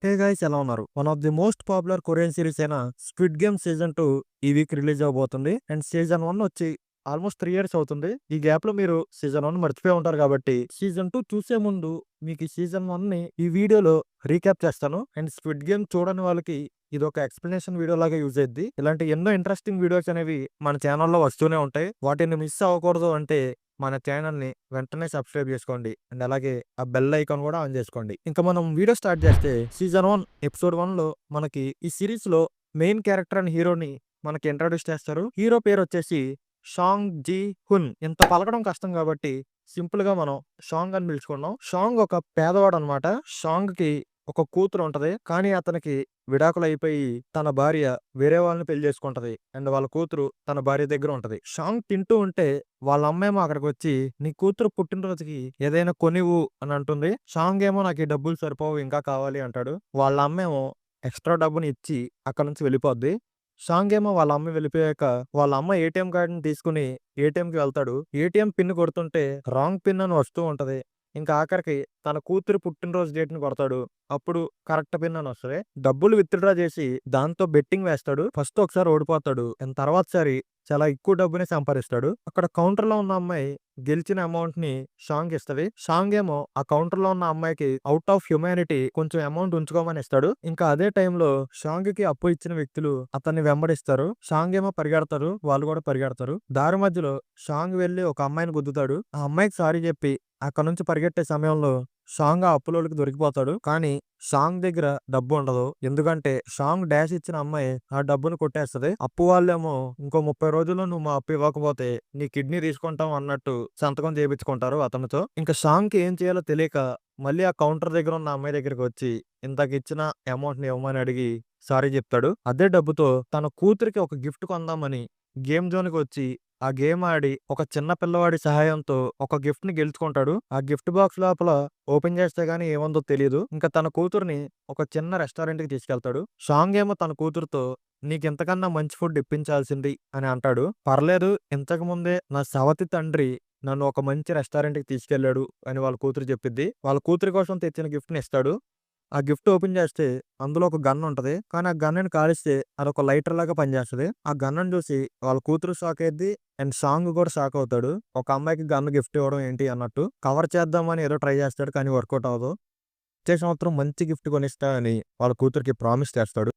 Hey guys, ఎలా ఉన్నారు? One of the most popular Korean series అయిన స్క్విడ్ గేమ్ సీజన్ 2 ఈ వీక్ రిలీజ్ అవబోతుంది. అండ్ సీజన్ 1 వచ్చి ఆల్మోస్ట్ 3 ఇయర్స్ అవుతుంది. ఈ గ్యాప్ లో మీరు సీజన్ 1 మర్చిపోయి ఉంటారు కాబట్టి సీజన్ 2 చూసే ముందు మీకు ఈ సీజన్ 1 ని ఈ వీడియోలో రీక్యాప్ చేస్తాను. అండ్ స్క్విడ్ గేమ్ చూడని వాళ్ళకి ఇది ఒక ఎక్స్ప్లెనేషన్ వీడియో లాగా యూజ్ అయ్యింది. ఇలాంటి ఎన్నో ఇంట్రెస్టింగ్ వీడియోస్ అనేవి మన ఛానల్లో వస్తూనే ఉంటాయి. వాటిని మిస్ అవ్వకూడదు అంటే మన ఛానల్‌ని వెంటనే సబ్స్క్రైబ్ చేసుకోండి. అండ్ అలాగే ఆ బెల్ ఐకాన్ కూడా ఆన్ చేసుకోండి. ఇంకా మనం వీడియో స్టార్ట్ చేస్తే సీజన్ 1 ఎపిసోడ్ 1లో మనకి ఈ సిరీస్‌లో మెయిన్ క్యారెక్టర్ అండ్ హీరోని మనకి ఇంట్రొడ్యూస్ చేస్తారు. హీరో పేరు వచ్చేసి షాంగ్ జీ హున్. ఇంత పలకడం కష్టం కాబట్టి సింపుల్‌గా మనం షాంగ్ అని పిలుచుకుందాం. షాంగ్ ఒక పేదవాడనమాట. షాంగ్‌కి ఒక కూతురు ఉంటది. కానీ అతనికి విడాకులయిపోయి తన భార్య వేరే వాళ్ళని పెళ్లి చేసుకుంటది. అండ్ వాళ్ళ కూతురు తన భార్య దగ్గర ఉంటది. షాంగ్ తింటూ ఉంటే వాళ్ళ అమ్మేమో అక్కడికొచ్చి నీ కూతురు పుట్టినరోజుకి ఏదైనా కొనివ్వు అని అంటుంది. షాంగ్ ఏమో నాకు ఈ డబ్బులు సరిపోవు ఇంకా కావాలి అంటాడు. వాళ్ళ అమ్మేమో ఎక్స్ట్రా డబ్బుని ఇచ్చి అక్కడి నుంచి వెళ్ళిపోద్ది. షాంగ్ ఏమో వాళ్ళ అమ్మ వెళ్ళిపోయాక వాళ్ళ అమ్మ ఏటీఎం కార్డుని తీసుకుని ఏటీఎంకి వెళ్తాడు. ఏటీఎం పిన్ కొడుతుంటే రాంగ్ పిన్ అని వస్తూ ఉంటది. ఇంకా ఆఖరికి తన కూతురు పుట్టినరోజు డేట్‌ని కొడతాడు. అప్పుడు కరెక్ట్ పిన్ అని వస్తది. డబ్బులు విత్‌డ్రా చేసి దాంతో బెట్టింగ్ వేస్తాడు. ఫస్ట్ ఒకసారి ఓడిపోతాడు. అండ్ తర్వాత సారి చాలా ఎక్కువ డబ్బుని సంపాదిస్తాడు. అక్కడ కౌంటర్‌లో ఉన్న అమ్మాయి గెలిచిన అమౌంట్‌ని షాంగ్ ఇస్తది. షాంగ్ ఏమో ఆ కౌంటర్‌లో ఉన్న అమ్మాయికి ఔట్ ఆఫ్ హ్యుమానిటీ కొంచెం అమౌంట్ ఉంచుకోమని ఇస్తాడు. ఇంకా అదే టైంలో షాంగ్‌కి అప్పు ఇచ్చిన వ్యక్తులు అతన్ని వెంబడిస్తారు. షాంగ్ ఏమో పరిగెడతారు. వాళ్ళు కూడా పరిగెడతారు. దారి మధ్యలో షాంగ్ వెళ్లి ఒక అమ్మాయిని గుద్దుతాడు. ఆ అమ్మాయికి సారీ చెప్పి అక్కడి నుంచి పరిగెట్టే సమయంలో షాంగ్ ఆ అప్పులోళ్ళకి దొరికిపోతాడు. కానీ షాంగ్ దగ్గర డబ్బు ఉండదు. ఎందుకంటే షాంగ్ డాష్ ఇచ్చిన అమ్మాయి ఆ డబ్బును కొట్టేస్తది. అప్పు వాళ్ళేమో ఇంకో 30 రోజుల్లో నువ్వు మా అప్పు ఇవ్వకపోతే నీ కిడ్నీ తీసుకుంటాం అన్నట్టు సంతకం చేపించుకుంటారు అతనితో. ఇంకా షాంగ్‌కి ఏం చేయాలో తెలియక మళ్ళీ ఆ కౌంటర్ దగ్గర ఉన్న అమ్మాయి దగ్గరికి వచ్చి ఇంతకిచ్చిన అమౌంట్‌ని ఇవ్వమని అడిగి సారీ చెప్తాడు. అదే డబ్బుతో తన కూతురికి ఒక గిఫ్ట్ కొందామని గేమ్ జోన్‌కి వచ్చి ఆ గేమ్ ఆడి ఒక చిన్న పిల్లవాడి సహాయంతో ఒక గిఫ్ట్‌ని గెలుచుకుంటాడు. ఆ గిఫ్ట్ బాక్స్ లోపల ఓపెన్ చేస్తే గాని ఏముందో తెలీదు. ఇంకా తన కూతుర్ని ఒక చిన్న రెస్టారెంట్‌కి తీసుకెళ్తాడు. షాంగ్ ఏమో తన కూతురుతో నీకింతకన్నా మంచి ఫుడ్ ఇప్పించాల్సింది అని అంటాడు. పర్లేదు, ఇంతకు ముందే నా సవతి తండ్రి నన్ను ఒక మంచి రెస్టారెంట్‌కి తీసుకెళ్ళాడు అని వాళ్ళ కూతురు చెప్పిద్ది. వాళ్ళ కూతురి కోసం తెచ్చిన గిఫ్ట్‌ని ఇస్తాడు. ఆ గిఫ్ట్ ఓపెన్ చేస్తే అందులో ఒక గన్ ఉంటది. కానీ ఆ గన్‌ని కాలిస్తే అదొక లైటర్ లాగా పనిచేస్తది. ఆ గన్‌ని చూసి వాళ్ళ కూతురు షాక్ అయిద్ది. అండ్ సాంగ్ కూడా షాక్ అవుతాడు. ఒక అమ్మాయికి గన్ గిఫ్ట్ ఇవ్వడం ఏంటి అన్నట్టు. కవర్ చేద్దామని ఏదో ట్రై చేస్తాడు. కానీ వర్కౌట్ అవ్వదు. వచ్చే సంవత్సరం మంచి గిఫ్ట్ కొనిస్తా అని వాళ్ళ కూతురికి ప్రామిస్ చేస్తాడు.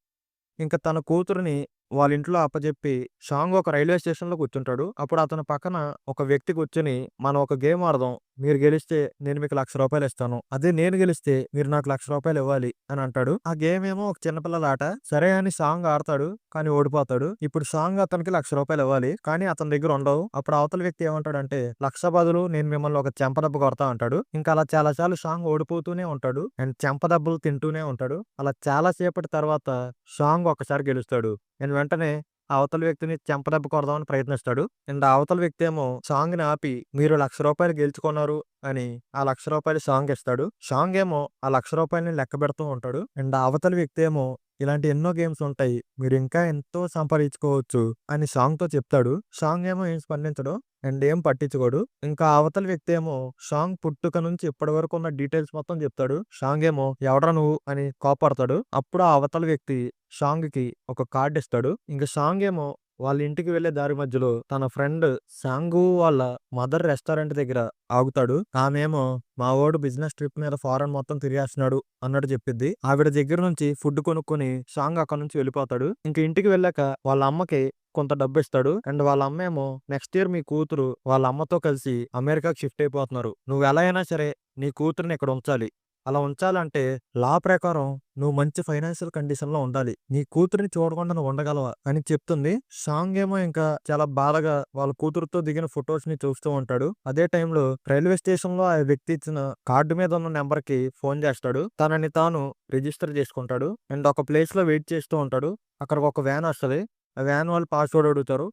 ఇంక తన కూతురిని వాళ్ళ ఇంట్లో అప్పజెప్పి షాంగ్ ఒక రైల్వే స్టేషన్‌లో కూర్చుంటాడు. అప్పుడు అతని పక్కన ఒక వ్యక్తి కూర్చొని మనం ఒక గేమ్ ఆడదాం. మీరు గెలిస్తే నేను మీకు రూ. 1,00,000 ఇస్తాను. అదే నేను గెలిస్తే మీరు నాకు రూ. 1,00,000 ఇవ్వాలి అని అంటాడు. ఆ గేమ్ ఏమో ఒక చిన్న పిల్లల ఆట. సరే అని సాంగ్ ఆడతాడు. కానీ ఓడిపోతాడు. ఇప్పుడు సాంగ్ అతనికి రూ. 1,00,000 ఇవ్వాలి. కానీ అతని దగ్గర ఉండవు. అప్పుడు అవతల వ్యక్తి ఏమంటాడంటే 1,00,000 బదులు నేను మిమ్మల్ని ఒక చెంపదెబ్బ కొడతా అంటాడు. ఇంకా అలా చాలా సార్లు సాంగ్ ఓడిపోతూనే ఉంటాడు. అండ్ చెంపదెబ్బలు తింటూనే ఉంటాడు. అలా చాలా సేపటి తర్వాత సాంగ్ ఒక్కసారి గెలుస్తాడు. అండ్ వెంటనే ఆ అవతల వ్యక్తిని చెంపదెబ్బ కొడదామని ప్రయత్నిస్తాడు. అండ్ ఆ అవతల వ్యక్తి ఏమో సాంగ్‌ని ఆపి మీరు రూ. 1,00,000 గెలుచుకున్నారు అని ఆ రూ. 1,00,000 సాంగ్ ఇస్తాడు. సాంగ్ ఏమో ఆ రూ. 1,00,000ని లెక్కపెడుతూ ఉంటాడు. అండ్ ఆ అవతల వ్యక్తి ఏమో ఇలాంటి ఎన్నో గేమ్స్ ఉంటాయి. మీరు ఇంకా ఎంతో సంపాదించుకోవచ్చు అని సాంగ్‌తో చెప్తాడు. సాంగ్ ఏమో ఏం స్పందించడు. అండ్ ఏం పట్టించుకోడు. ఇంకా అవతల వ్యక్తి ఏమో సాంగ్ పుట్టుక నుంచి ఇప్పటి వరకు ఉన్న డీటెయిల్స్ మొత్తం చెప్తాడు. సాంగ్ ఏమో ఎవడ్రా నువ్వు అని కోప్పడతాడు. అప్పుడు ఆ అవతల వ్యక్తి సాంగ్‌కి ఒక కార్డ్ ఇస్తాడు. ఇంక సాంగ్ ఏమో వాళ్ళ ఇంటికి వెళ్ళే దారి మధ్యలో తన ఫ్రెండ్ సాంగు వాళ్ళ మదర్ రెస్టారెంట్ దగ్గర ఆగుతాడు. ఆమేమో మా వోడు బిజినెస్ ట్రిప్ మీద ఫారెన్ మొత్తం తిరిగేస్తున్నాడు అన్నట్టు చెప్పిద్ది. ఆవిడ దగ్గర నుంచి ఫుడ్ కొనుక్కొని సాంగ్ అక్కడి నుంచి వెళ్ళిపోతాడు. ఇంక ఇంటికి వెళ్ళాక వాళ్ళ అమ్మకి కొంత డబ్బిస్తాడు. అండ్ వాళ్ళ అమ్మేమో నెక్స్ట్ ఇయర్ మీ కూతురు వాళ్ళ అమ్మతో కలిసి అమెరికాకి షిఫ్ట్ అయిపోతున్నారు. నువ్వు ఎలా అయినా సరే నీ కూతురిని ఇక్కడ ఉంచాలి. అలా ఉంచాలంటే లా ప్రకారం నువ్వు మంచి ఫైనాన్షియల్ కండిషన్‌లో ఉండాలి. నీ కూతురిని చూడకుండా నువ్వు ఉండగలవా అని చెప్తుంది. సాంగ్ ఏమో ఇంకా చాలా బాధగా వాళ్ళ కూతురుతో దిగిన ఫోటోస్‌ని చూస్తూ ఉంటాడు. అదే టైంలో రైల్వే స్టేషన్‌లో ఆ వ్యక్తి ఇచ్చిన కార్డ్ మీద ఉన్న నంబర్‌కి ఫోన్ చేస్తాడు. తనని తాను రిజిస్టర్ చేసుకుంటాడు. అండ్ ఒక ప్లేస్‌లో వెయిట్ చేస్తూ ఉంటాడు. అక్కడికి ఒక వ్యాన్ వస్తది. ఆ వ్యాన్ వాళ్ళు పాస్వర్డ్ అడుగుతారు.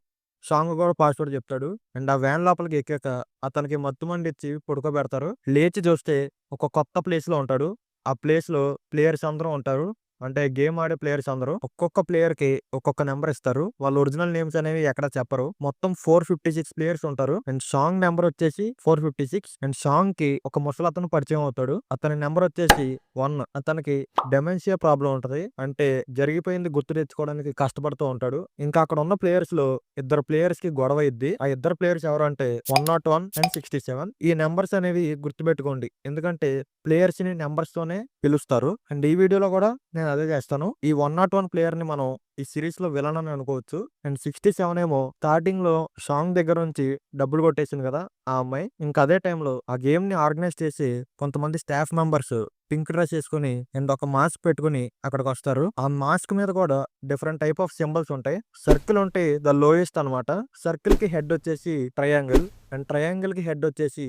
సాంగ్ కూడా పాస్వర్డ్ చెప్తాడు. అండ్ ఆ వ్యాన్ లోపలికి ఎక్కాక అతనికి మత్తుమండిచ్చి పడుకోబెడతారు. లేచి చూస్తే ఒక కొత్త ప్లేస్‌లో ఉంటాడు. ఆ ప్లేస్‌లో ప్లేయర్స్ అందరూ ఉంటారు. అంటే గేమ్ ఆడే ప్లేయర్స్ అందరూ ఒక్కొక్క ప్లేయర్ కి ఒక్కొక్క నెంబర్ ఇస్తారు. వాళ్ళ ఒరిజినల్ నేమ్స్ అనేవి ఎక్కడ చెప్పరు. మొత్తం 456 ప్లేయర్స్ ఉంటారు. అండ్ సాంగ్ నెంబర్ వచ్చేసి 456. అండ్ సాంగ్ కి ఒక ముసలతను పరిచయం అవుతాడు. అతని నెంబర్ వచ్చేసి 1. అతనికి డెమెన్షియా ప్రాబ్లం ఉంటది. అంటే జరిగిపోయింది గుర్తు తెచ్చుకోవడానికి కష్టపడుతూ ఉంటాడు. ఇంకా అక్కడ ఉన్న ప్లేయర్స్ లో ఇద్దరు ప్లేయర్స్ కి గొడవ ఇద్ది. ఆ ఇద్దరు ప్లేయర్స్ ఎవరు అంటే 101 అండ్ 67. ఈ నెంబర్స్ అనేవి గుర్తుపెట్టుకోండి. ఎందుకంటే ప్లేయర్స్ ని నెంబర్స్ తోనే పిలుస్తారు. అండ్ ఈ వీడియోలో కూడా నేను అదే చేస్తాను. ఈ 101 ప్లేయర్ ని మనం ఈ సిరీస్ లో విలన్ అని అనుకోవచ్చు. అండ్ 67 ఏమో స్టార్టింగ్ లో సాంగ్ దగ్గర నుంచి డబ్బులు కొట్టేసింది కదా ఆ అమ్మాయి. ఇంకా అదే టైంలో ఆ గేమ్ ని ఆర్గనైజ్ చేసి కొంతమంది స్టాఫ్ మెంబర్స్ పింక్ డ్రెస్ వేసుకుని అండ్ ఒక మాస్క్ పెట్టుకుని అక్కడికి వస్తారు. ఆ మాస్క్ మీద కూడా డిఫరెంట్ టైప్ ఆఫ్ సింబల్స్ ఉంటాయి. సర్కిల్ ఉంటే ద లోయెస్ట్ అనమాట. సర్కిల్ కి హెడ్ వచ్చేసి ట్రయాంగిల్ అండ్ ట్రయాంగిల్ కి హెడ్ వచ్చేసి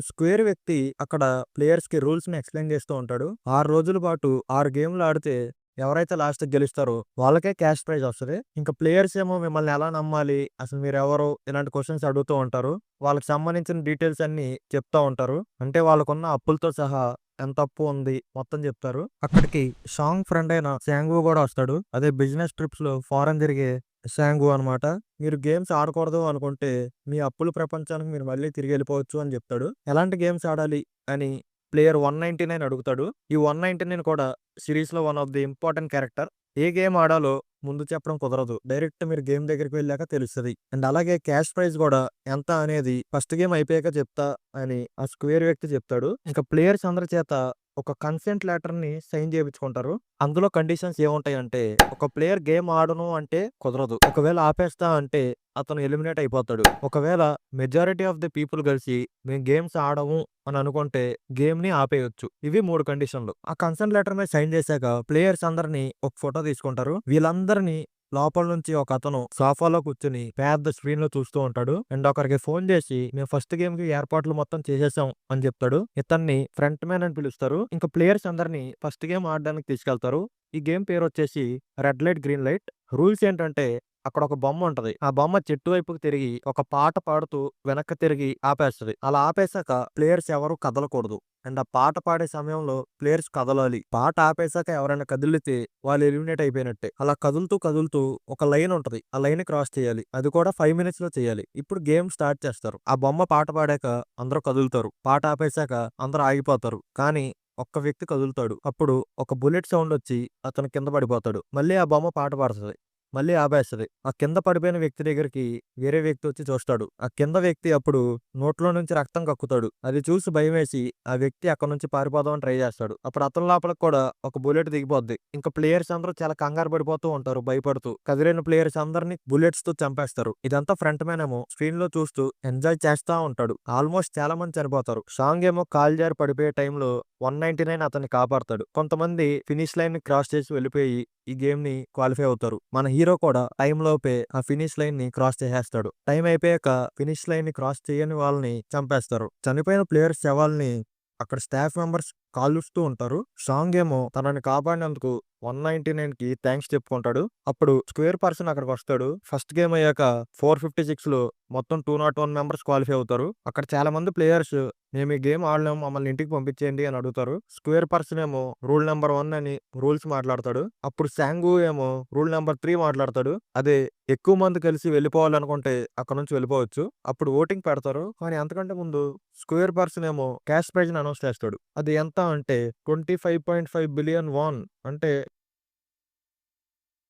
స్క్వేర్ వ్యక్తి అక్కడ ప్లేయర్స్ కి రూల్స్ ని ఎక్స్ప్లెయిన్ చేస్తూ ఉంటాడు. 6 రోజుల పాటు 6 గేమ్లు ఆడితే ఎవరైతే లాస్ట్ గెలుస్తారో వాళ్ళకే క్యాష్ ప్రైజ్ వస్తది. ఇంకా ప్లేయర్స్ ఏమో మిమ్మల్ని ఎలా నమ్మాలి, అసలు మీరెవరు, ఇలాంటి క్వశ్చన్స్ అడుగుతూ ఉంటారు. వాళ్ళకి సంబంధించిన డీటెయిల్స్ అన్ని చెప్తా ఉంటారు. అంటే వాళ్ళకున్న అప్పులతో సహా ఎంత అప్పు ఉంది మొత్తం చెప్తారు. అక్కడికి సాంగ్ ఫ్రెండ్ అయిన శాంగు కూడా వస్తాడు. అదే బిజినెస్ ట్రిప్స్ లో ఫారెన్ తిరిగే శాంగు అనమాట. మీరు గేమ్స్ ఆడకూడదు అనుకుంటే మీ అప్పుల ప్రపంచానికి మీరు మళ్ళీ తిరిగి వెళ్ళిపోవచ్చు అని చెప్తాడు. ఎలాంటి గేమ్స్ ఆడాలి అని ప్లేయర్ 199 అడుగుతాడు. ఈ 199 కూడా సిరీస్ లో one of the important character. ఏ గేమ్ ఆడాలో ముందు చెప్పడం కుదరదు. డైరెక్ట్ మీరు గేమ్ దగ్గరికి వెళ్ళాక తెలుస్తది. అండ్ అలాగే క్యాష్ ప్రైజ్ కూడా ఎంత అనేది ఫస్ట్ గేమ్ అయిపోయాక చెప్తా అని ఆ స్క్వేర్ వ్యక్తి చెప్తాడు. ఇంకా ప్లేయర్స్ అందరి చేత ఒక కన్సెంట్ లెటర్ ని సైన్ చేయించుకుంటారు. అందులో కండిషన్స్ ఏముంటాయంటే ఒక ప్లేయర్ గేమ్ ఆడను అంటే కుదరదు. ఒకవేళ ఆపేస్తా అంటే అతను ఎలిమినేట్ అయిపోతాడు. ఒకవేళ మెజారిటీ ఆఫ్ ది పీపుల్ కలిసి మేము గేమ్స్ ఆడము అని అనుకుంటే గేమ్ ని ఆపేయొచ్చు. ఇవి 3 కండిషన్లు. ఆ కన్సెంట్ లెటర్ మీద సైన్ చేశాక ప్లేయర్స్ అందరినీ ఒక ఫోటో తీసుకుంటారు. వీళ్ళందరినీ లోపల నుంచి ఒక అతను సోఫాలో కూర్చుని పెద్ద స్క్రీన్ లో చూస్తూ ఉంటాడు. అండ్ ఒకరికి ఫోన్ చేసి మేము ఫస్ట్ గేమ్ కి ఏర్పాట్లు మొత్తం చేసేసాం అని చెప్తాడు. ఇతన్ని ఫ్రంట్ మ్యాన్ అని పిలుస్తారు. ఇంకా ప్లేయర్స్ అందరినీ ఫస్ట్ గేమ్ ఆడడానికి తీసుకెళ్తారు. ఈ గేమ్ పేరు వచ్చేసి red light green light. Rules ఏంటంటే అక్కడ ఒక బొమ్మ ఉంటది. ఆ బొమ్మ చెట్టు వైపుకి తిరిగి ఒక పాట పాడుతూ వెనక్కి తిరిగి ఆపేస్తది. అలా ఆపేశాక ప్లేయర్స్ ఎవరు కదలకూడదు. అండ్ ఆ పాట పాడే సమయంలో ప్లేయర్స్ కదలాలి. పాట ఆపేశాక ఎవరైనా కదిలితే వాళ్ళు ఎలిమినేట్ అయిపోయినట్టే. అలా కదులుతూ కదులుతూ ఒక లైన్ ఉంటది. ఆ లైన్ క్రాస్ చేయాలి. అది కూడా 5 మినిట్స్ లో చేయాలి. ఇప్పుడు గేమ్ స్టార్ట్ చేస్తారు. ఆ బొమ్మ పాట పాడాక అందరూ కదులుతారు. పాట ఆపేశాక అందరూ ఆగిపోతారు. కానీ ఒక్క వ్యక్తి కదులుతాడు. అప్పుడు ఒక బుల్లెట్ సౌండ్ వచ్చి అతను కింద పడిపోతాడు. మళ్ళీ ఆ బొమ్మ పాట పాడుతది. మళ్ళీ ఆపేస్తది. ఆ కింద పడిపోయిన వ్యక్తి దగ్గరికి వేరే వ్యక్తి వచ్చి చూస్తాడు. ఆ కింద వ్యక్తి అప్పుడు నోట్లో నుంచి రక్తం కక్కుతాడు. అది చూసి భయమేసి ఆ వ్యక్తి అక్కడి నుంచి పారిపోదామని ట్రై చేస్తాడు. అప్పుడు అతని లోపలికి కూడా ఒక బుల్లెట్ దిగిపోద్ది. ఇంకా ప్లేయర్స్ అందరూ చాలా కంగారు పడిపోతూ ఉంటారు భయపడుతూ. కదిలిన ప్లేయర్స్ అందరినీ బుల్లెట్స్ తో చంపేస్తారు. ఇదంతా ఫ్రంట్ మ్యాన్ ఏమో స్క్రీన్ లో చూస్తూ ఎంజాయ్ చేస్తా ఉంటాడు. ఆల్మోస్ట్ చాలా మంది చనిపోతారు. సాంగ్ ఏమో కాల్ జారి పడిపోయే టైంలో 199 అతన్ని కాపాడతాడు. కొంతమంది ఫినిష్ లైన్ ని క్రాస్ చేసి వెళ్ళిపోయి ఈ గేమ్ ని క్వాలిఫై అవుతారు. మన హీరో కూడా టైం లోపే ఆ ఫినిష్ లైన్ ని క్రాస్ చేసేస్తాడు. టైం అయిపోయాక ఫినిష్ లైన్ ని క్రాస్ చేయని వాళ్ళని చంపేస్తారు. చనిపోయిన ప్లేయర్స్ శవాల్ని అక్కడ స్టాఫ్ మెంబర్స్ కాలుస్తూ ఉంటారు. సాంగ్ ఏమో తనని కాపాడినందుకు 199 కి థ్యాంక్స్ చెప్పుకుంటాడు. అప్పుడు స్క్వేర్ పర్సన్ అక్కడికి వస్తాడు. ఫస్ట్ గేమ్ అయ్యాక 456 లో మొత్తం 201 మెంబర్స్ క్వాలిఫై అవుతారు. అక్కడ చాలా మంది ప్లేయర్స్ మేము ఈ గేమ్ ఆడలేము మమ్మల్ని ఇంటికి పంపించేయండి అని అడుగుతారు. స్క్వేర్ పర్సన్ ఏమో రూల్ నెంబర్ 1 అని రూల్స్ మాట్లాడతాడు. అప్పుడు శాంగు ఏమో రూల్ నెంబర్ 3 మాట్లాడతాడు. అదే ఎక్కువ మంది కలిసి వెళ్ళిపోవాలనుకుంటే అక్కడ నుంచి వెళ్ళిపోవచ్చు. అప్పుడు ఓటింగ్ పెడతారు. కానీ అంతకంటే ముందు స్క్వేర్ పర్సన్ ఏమో క్యాష్ ప్రైజ్ ని అనౌన్స్ చేస్తాడు. అది ఎంత అంటే 25.5 బిలియన్ వాన్. అంటే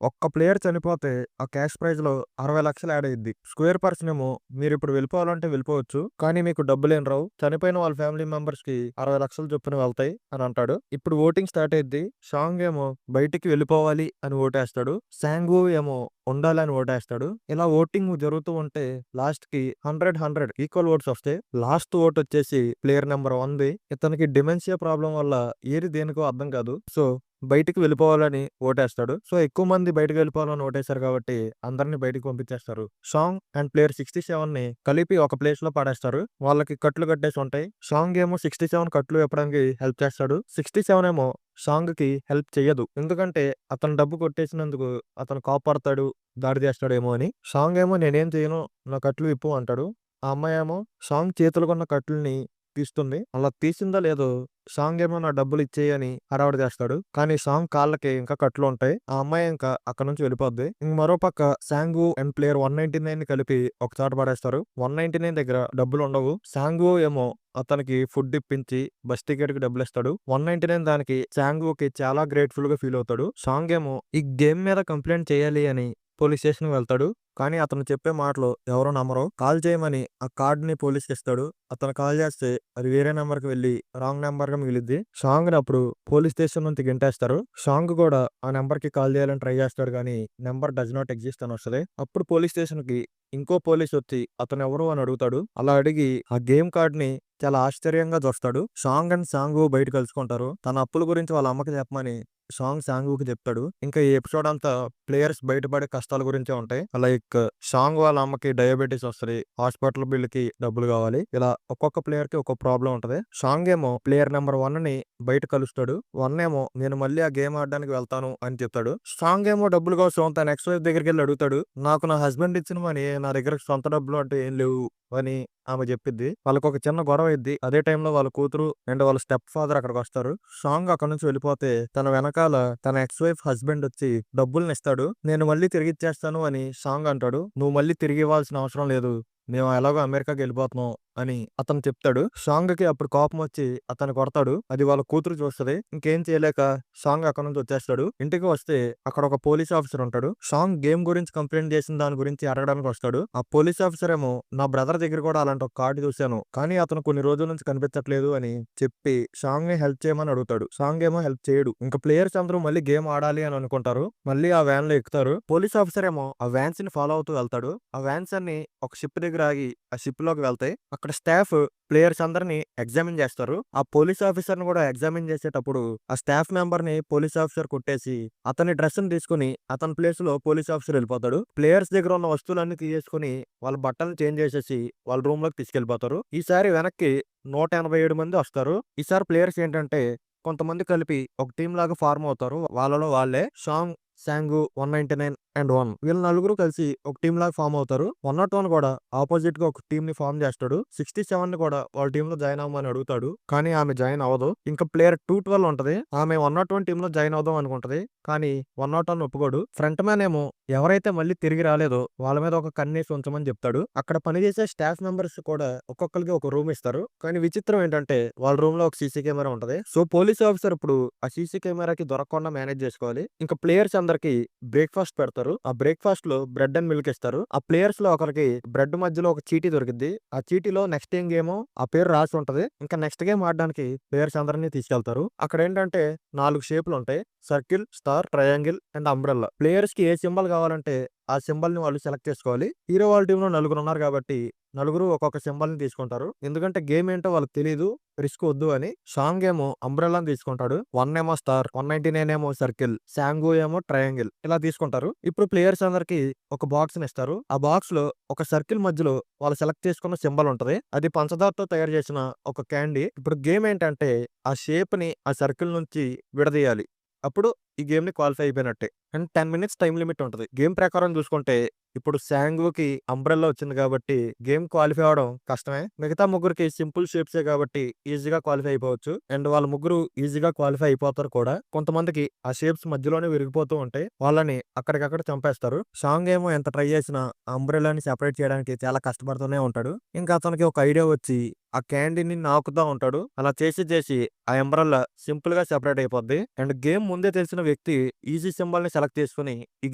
ఒక్క ప్లేయర్ చనిపోతే ఆ క్యాష్ ప్రైజ్ లో 60 లక్షలు యాడ్ అయ్యిద్ది. స్క్వేర్ పర్సన్ ఏమో మీరు ఇప్పుడు వెళ్ళిపోవాలంటే వెళ్ళిపోవచ్చు. కానీ మీకు డబ్బులేం రావు. చనిపోయిన వాళ్ళ ఫ్యామిలీ మెంబర్స్ కి 60 లక్షలు చొప్పున వెళ్తాయి అని అంటాడు. ఇప్పుడు ఓటింగ్ స్టార్ట్ అయ్యిద్ది. సాంగ్ ఏమో బయటికి వెళ్ళిపోవాలి అని ఓటేస్తాడు. శాంగు ఏమో ఉండాలని ఓటేస్తాడు. ఇలా ఓటింగ్ జరుగుతూ ఉంటే లాస్ట్ కి 100 ఈక్వల్ ఓట్స్ వస్తాయి. లాస్ట్ ఓట్ వచ్చేసి ప్లేయర్ నెంబర్ 1ది. ఇతనికి డిమెన్షియా ప్రాబ్లం వల్ల ఏది దేనికో అర్థం కాదు. సో బయటికి వెళ్ళిపోవాలని ఓటేస్తాడు. సో ఎక్కువ మంది బయటకు వెళ్ళిపోవాలని ఓటేశారు కాబట్టి అందరిని బయటికి పంపించేస్తారు. సాంగ్ అండ్ ప్లేయర్ 67 ని కలిపి ఒక ప్లేస్ లో పడేస్తారు. వాళ్ళకి కట్లు కట్టేసి ఉంటాయి. సాంగ్ ఏమో 67 కట్లు ఇప్పడానికి హెల్ప్ చేస్తాడు. 67 ఏమో సాంగ్ కి హెల్ప్ చెయ్యదు. ఎందుకంటే అతను డబ్బు కొట్టేసినందుకు అతను కాపాడతాడు, దాడి చేస్తాడేమో అని. సాంగ్ ఏమో నేనేం చేయను నా కట్లు ఇప్పు అంటాడు. ఆ అమ్మాయి ఏమో సాంగ్ చేతులుకున్న కట్లని తీస్తుంది. అలా తీసిందో లేదో సాంగ్ ఏమో నా డబ్బులు ఇచ్చేయి అని హడావిడి చేస్తాడు. కానీ సాంగ్ కాళ్ళకి ఇంకా కట్లు ఉంటాయి. ఆ అమ్మాయి ఇంకా అక్కడ నుంచి వెళ్ళిపోద్ది. ఇంక మరోపక్క సాంగు అండ్ ప్లేయర్ 199 ని కలిపి ఒక చోట పడేస్తారు. 199 దగ్గర డబ్బులు ఉండవు. సాంగు ఏమో అతనికి ఫుడ్ ఇప్పించి బస్ టికెట్ కి డబ్బులు ఇస్తాడు. 199 దానికి సాంగుకి చాలా గ్రేట్ఫుల్ గా ఫీల్ అవుతాడు. సాంగ్ ఏమో ఈ గేమ్ మీద కంప్లైంట్ చేయాలి అని పోలీస్ స్టేషన్ కి వెళ్తాడు. కానీ అతను చెప్పే మాటలు ఎవరు నమ్మరు. కాల్ చేయమని ఆ కార్డ్ ని పోలీస్ ఇస్తాడు. అతను కాల్ చేస్తే అది వేరే నెంబర్ కి వెళ్లి రాంగ్ నెంబర్ గా మిగిలిద్ది. సాంగ్ ని అప్పుడు పోలీస్ స్టేషన్ నుంచి గెంటేస్తారు. సాంగ్ కూడా ఆ నెంబర్ కి కాల్ చేయాలని ట్రై చేస్తాడు కానీ నెంబర్ డస్ నాట్ ఎగ్జిస్ట్ అని వస్తది. అప్పుడు పోలీస్ స్టేషన్ కి ఇంకో పోలీస్ వచ్చి అతను ఎవరు అని అడుగుతాడు. అలా అడిగి ఆ గేమ్ కార్డ్ ని చాలా ఆశ్చర్యంగా చూస్తాడు. సాంగ్ అండ్ సాంగ్ బయట కలుసుకుంటారు. తన అప్పుల గురించి వాళ్ళ అమ్మకి చెప్పమని సాంగ్ సాంగుకి చెప్తాడు. ఇంకా ఈ ఎపిసోడ్ అంతా ప్లేయర్స్ బయటపడే కష్టాల గురించే ఉంటాయి. లైక్ సాంగ్ వాళ్ళ అమ్మకి డయాబెటీస్ వస్తుంది. హాస్పిటల్ బిల్ కి డబ్బులు కావాలి. ఇలా ఒక్కొక్క ప్లేయర్ కి ఒక్కొక్క ప్రాబ్లం ఉంటది. సాంగ్ ఏమో ప్లేయర్ నెంబర్ 1 ని బయట కలుస్తాడు. 1 ఏమో నేను మళ్ళీ ఆ గేమ్ ఆడడానికి వెళ్తాను అని చెప్తాడు. సాంగ్ ఏమో డబ్బుల కోసం తన ఎక్స్ వైఫ్ దగ్గరికి వెళ్ళి అడుగుతాడు. నాకు నా హస్బెండ్ ఇచ్చిన మనీ నా దగ్గర సొంత డబ్బులు అంటే ఏం లేవు అని ఆమె చెప్పిద్ది. వాళ్ళకి ఒక చిన్న గొడవ ఇద్ది. అదే టైంలో వాళ్ళ కూతురు అండ్ వాళ్ళ స్టెప్ ఫాదర్ అక్కడికి వస్తారు. సాంగ్ అక్కడ నుంచి వెళ్ళిపోతే తన వెనకాల తన ఎక్స్ వైఫ్ హస్బెండ్ వచ్చి డబ్బుల్ని ఇస్తాడు. నేను మళ్ళీ తిరిగి ఇచ్చేస్తాను అని సాంగ్ అంటాడు. నువ్వు మళ్ళీ తిరిగి ఇవ్వాల్సిన అవసరం లేదు, మేము ఎలాగో అమెరికాకి వెళ్ళిపోతున్నాం అని అతను చెప్తాడు. సాంగ్ కి అప్పుడు కోపం వచ్చి అతను కొడతాడు. అది వాళ్ళ కూతురు చూస్తది. ఇంకేం చేయలేక సాంగ్ అక్కడ నుంచి వచ్చేస్తాడు. ఇంటికి వస్తే అక్కడ ఒక పోలీస్ ఆఫీసర్ ఉంటాడు. సాంగ్ గేమ్ గురించి కంప్లైంట్ చేసిన దాని గురించి అడగడానికి వస్తాడు. ఆ పోలీస్ ఆఫీసర్ ఏమో నా బ్రదర్ దగ్గర కూడా అలాంటి ఒక కార్డు చూశాను, కానీ అతను కొన్ని రోజుల నుంచి కనిపించట్లేదు అని చెప్పి సాంగ్ ని హెల్ప్ చేయమని అడుగుతాడు. సాంగ్ ఏమో హెల్ప్ చేయడు. ఇంకా ప్లేయర్స్ అందరూ మళ్ళీ గేమ్ ఆడాలి అని అనుకుంటారు. మళ్ళీ ఆ వ్యాన్ లో ఎక్కుతారు. పోలీస్ ఆఫీసర్ ఏమో ఆ వ్యాన్స్ ని ఫాలో అవుతూ వెళ్తాడు. ఆ వ్యాన్స్ అన్ని ఒక షిప్ దగ్గర ఆగి ఆ షిప్ లోకి వెళ్తాయి. అక్కడ స్టాఫ్ ప్లేయర్స్ అందరిని ఎగ్జామిన్ చేస్తారు. ఆ పోలీస్ ఆఫీసర్ ని కూడా ఎగ్జామిన్ చేసేటప్పుడు ఆ స్టాఫ్ మెంబర్ ని పోలీస్ ఆఫీసర్ కొట్టేసి అతని డ్రెస్ ని తీసుకుని అతని ప్లేస్ లో పోలీస్ ఆఫీసర్ వెళ్ళిపోతాడు. ప్లేయర్స్ దగ్గర ఉన్న వస్తువులన్నీ తీసేసుకుని వాళ్ళ బట్టలు చేంజ్ చేసేసి వాళ్ళ రూమ్ లోకి తీసుకెళ్లిపోతారు. ఈసారి వెనక్కి 187 మంది వస్తారు. ఈసారి ప్లేయర్స్ ఏంటంటే కొంతమంది కలిపి ఒక టీం లాగా ఫార్మ్ అవుతారు. వాళ్ళలో వాళ్ళే సాంగ్, సాంగు, 199 అండ్ 1 వీళ్ళ నలుగురు కలిసి ఒక టీం లాగా ఫామ్ అవుతారు. 101 కూడా ఆపోజిట్ గా ఒక టీం ని ఫామ్ చేస్తాడు. 67 ని కూడా వాళ్ళ టీం లో జాయిన్ అవ్వమని అడుగుతాడు. కానీ ఆమె జాయిన్ అవ్వదు. ఇంకా ప్లేయర్ 212 ఉంటది. ఆమె 101 టీం లో జాయిన్ అవుదాం అనుకుంటది. కానీ 101 ఒప్పుకోడు. ఫ్రంట్ మ్యాన్ ఏమో ఎవరైతే మళ్ళీ తిరిగి రాలేదో వాళ్ళ మీద ఒక కన్నేసి ఉంచమని చెప్తాడు. అక్కడ పనిచేసే స్టాఫ్ మెంబర్స్ కూడా ఒక్కొక్కరికి ఒక రూమ్ ఇస్తారు. కానీ విచిత్రం ఏంటంటే వాళ్ళ రూమ్ లో ఒక సీసీ కెమెరా ఉంటది. సో పోలీస్ ఆఫీసర్ ఇప్పుడు ఆ సీసీ కెమెరాకి దొరకకుండా మేనేజ్ చేసుకోవాలి. ఇంకా ప్లేయర్స్ అందరికి బ్రేక్ఫాస్ట్ పెడతారు. ఆ బ్రేక్ఫాస్ట్ లో బ్రెడ్ అండ్ మిల్క్ ఇస్తారు. ఆ ప్లేయర్స్ లో ఒకరికి బ్రెడ్ మధ్యలో ఒక చీటీ దొరికింది. ఆ చీటీలో నెక్స్ట్ ఏం గేమో ఆ పేరు రాసి ఉంటది. ఇంకా నెక్స్ట్ గేమ్ ఆడడానికి ప్లేయర్స్ అందరినీ తీసుకెళ్తారు. అక్కడ ఏంటంటే 4 షేపులు ఉంటాయి. Circle, star, triangle and umbrella. Players కి ఏ సింబల్ కావాలంటే ఆ సింబల్ ని వాళ్ళు సెలెక్ట్ చేసుకోవాలి. హీరో వాళ్ళ టీంలో నలుగురు ఉన్నారు కాబట్టి నలుగురు ఒక్కొక్క సింబల్ ని తీసుకుంటారు. ఎందుకంటే గేమ్ ఏంటో వాళ్ళకి తెలియదు, రిస్క్ వద్దు అని. సాంగ్ ఏమో అంబ్రెల్లాని తీసుకుంటాడు. 1 ఏమో స్టార్, 199 ఏమో సర్కిల్, సాంగు ఏమో ట్రయాంగిల్ ఇలా తీసుకుంటారు. ఇప్పుడు ప్లేయర్స్ అందరికి ఒక బాక్స్ ని ఇస్తారు. ఆ బాక్స్ లో ఒక సర్కిల్ మధ్యలో వాళ్ళు సెలెక్ట్ చేసుకున్న సింబల్ ఉంటది. అది పంచదారతో తయారు చేసిన ఒక క్యాండీ. ఇప్పుడు గేమ్ ఏంటంటే ఆ షేప్ ని ఆ సర్కిల్ నుంచి విడదీయాలి. అప్పుడు ఈ గేమ్ ని క్వాలిఫై అయిపోయినట్టే. అండ్ 10 మినిట్స్ టైం లిమిట్ ఉంటది. గేమ్ ప్రకారం చూసుకుంటే ఇప్పుడు సాంగుకి అంబ్రెల్లా వచ్చింది కాబట్టి గేమ్ క్వాలిఫై అవడం కష్టమే. మిగతా ముగ్గురికి సింపుల్ షేప్సే కాబట్టి ఈజీగా క్వాలిఫై అయిపోవచ్చు. అండ్ వాళ్ళ ముగ్గురు ఈజీగా క్వాలిఫై అయిపోతారు కూడా. కొంతమందికి ఆ షేప్స్ మధ్యలోనే విరిగిపోతూ ఉంటాయి. వాళ్ళని అక్కడికక్కడ చంపేస్తారు. సాంగ్ ఏమో ఎంత ట్రై చేసినా అంబ్రెల్లాని సెపరేట్ చేయడానికి చాలా కష్టపడుతూనే ఉంటాడు. ఇంకా అతనికి ఒక ఐడియా వచ్చి ఆ క్యాండీని నాకుతా ఉంటాడు. అలా చేసి చేసి ఆ అంబ్రెల్లా సింపుల్ గా సెపరేట్ అయిపోద్ది. అండ్ గేమ్ ముందే తెలిసిన వ్యక్తి ఈజీ సింబల్ ని సెలెక్ట్ చేసుకుని ఈ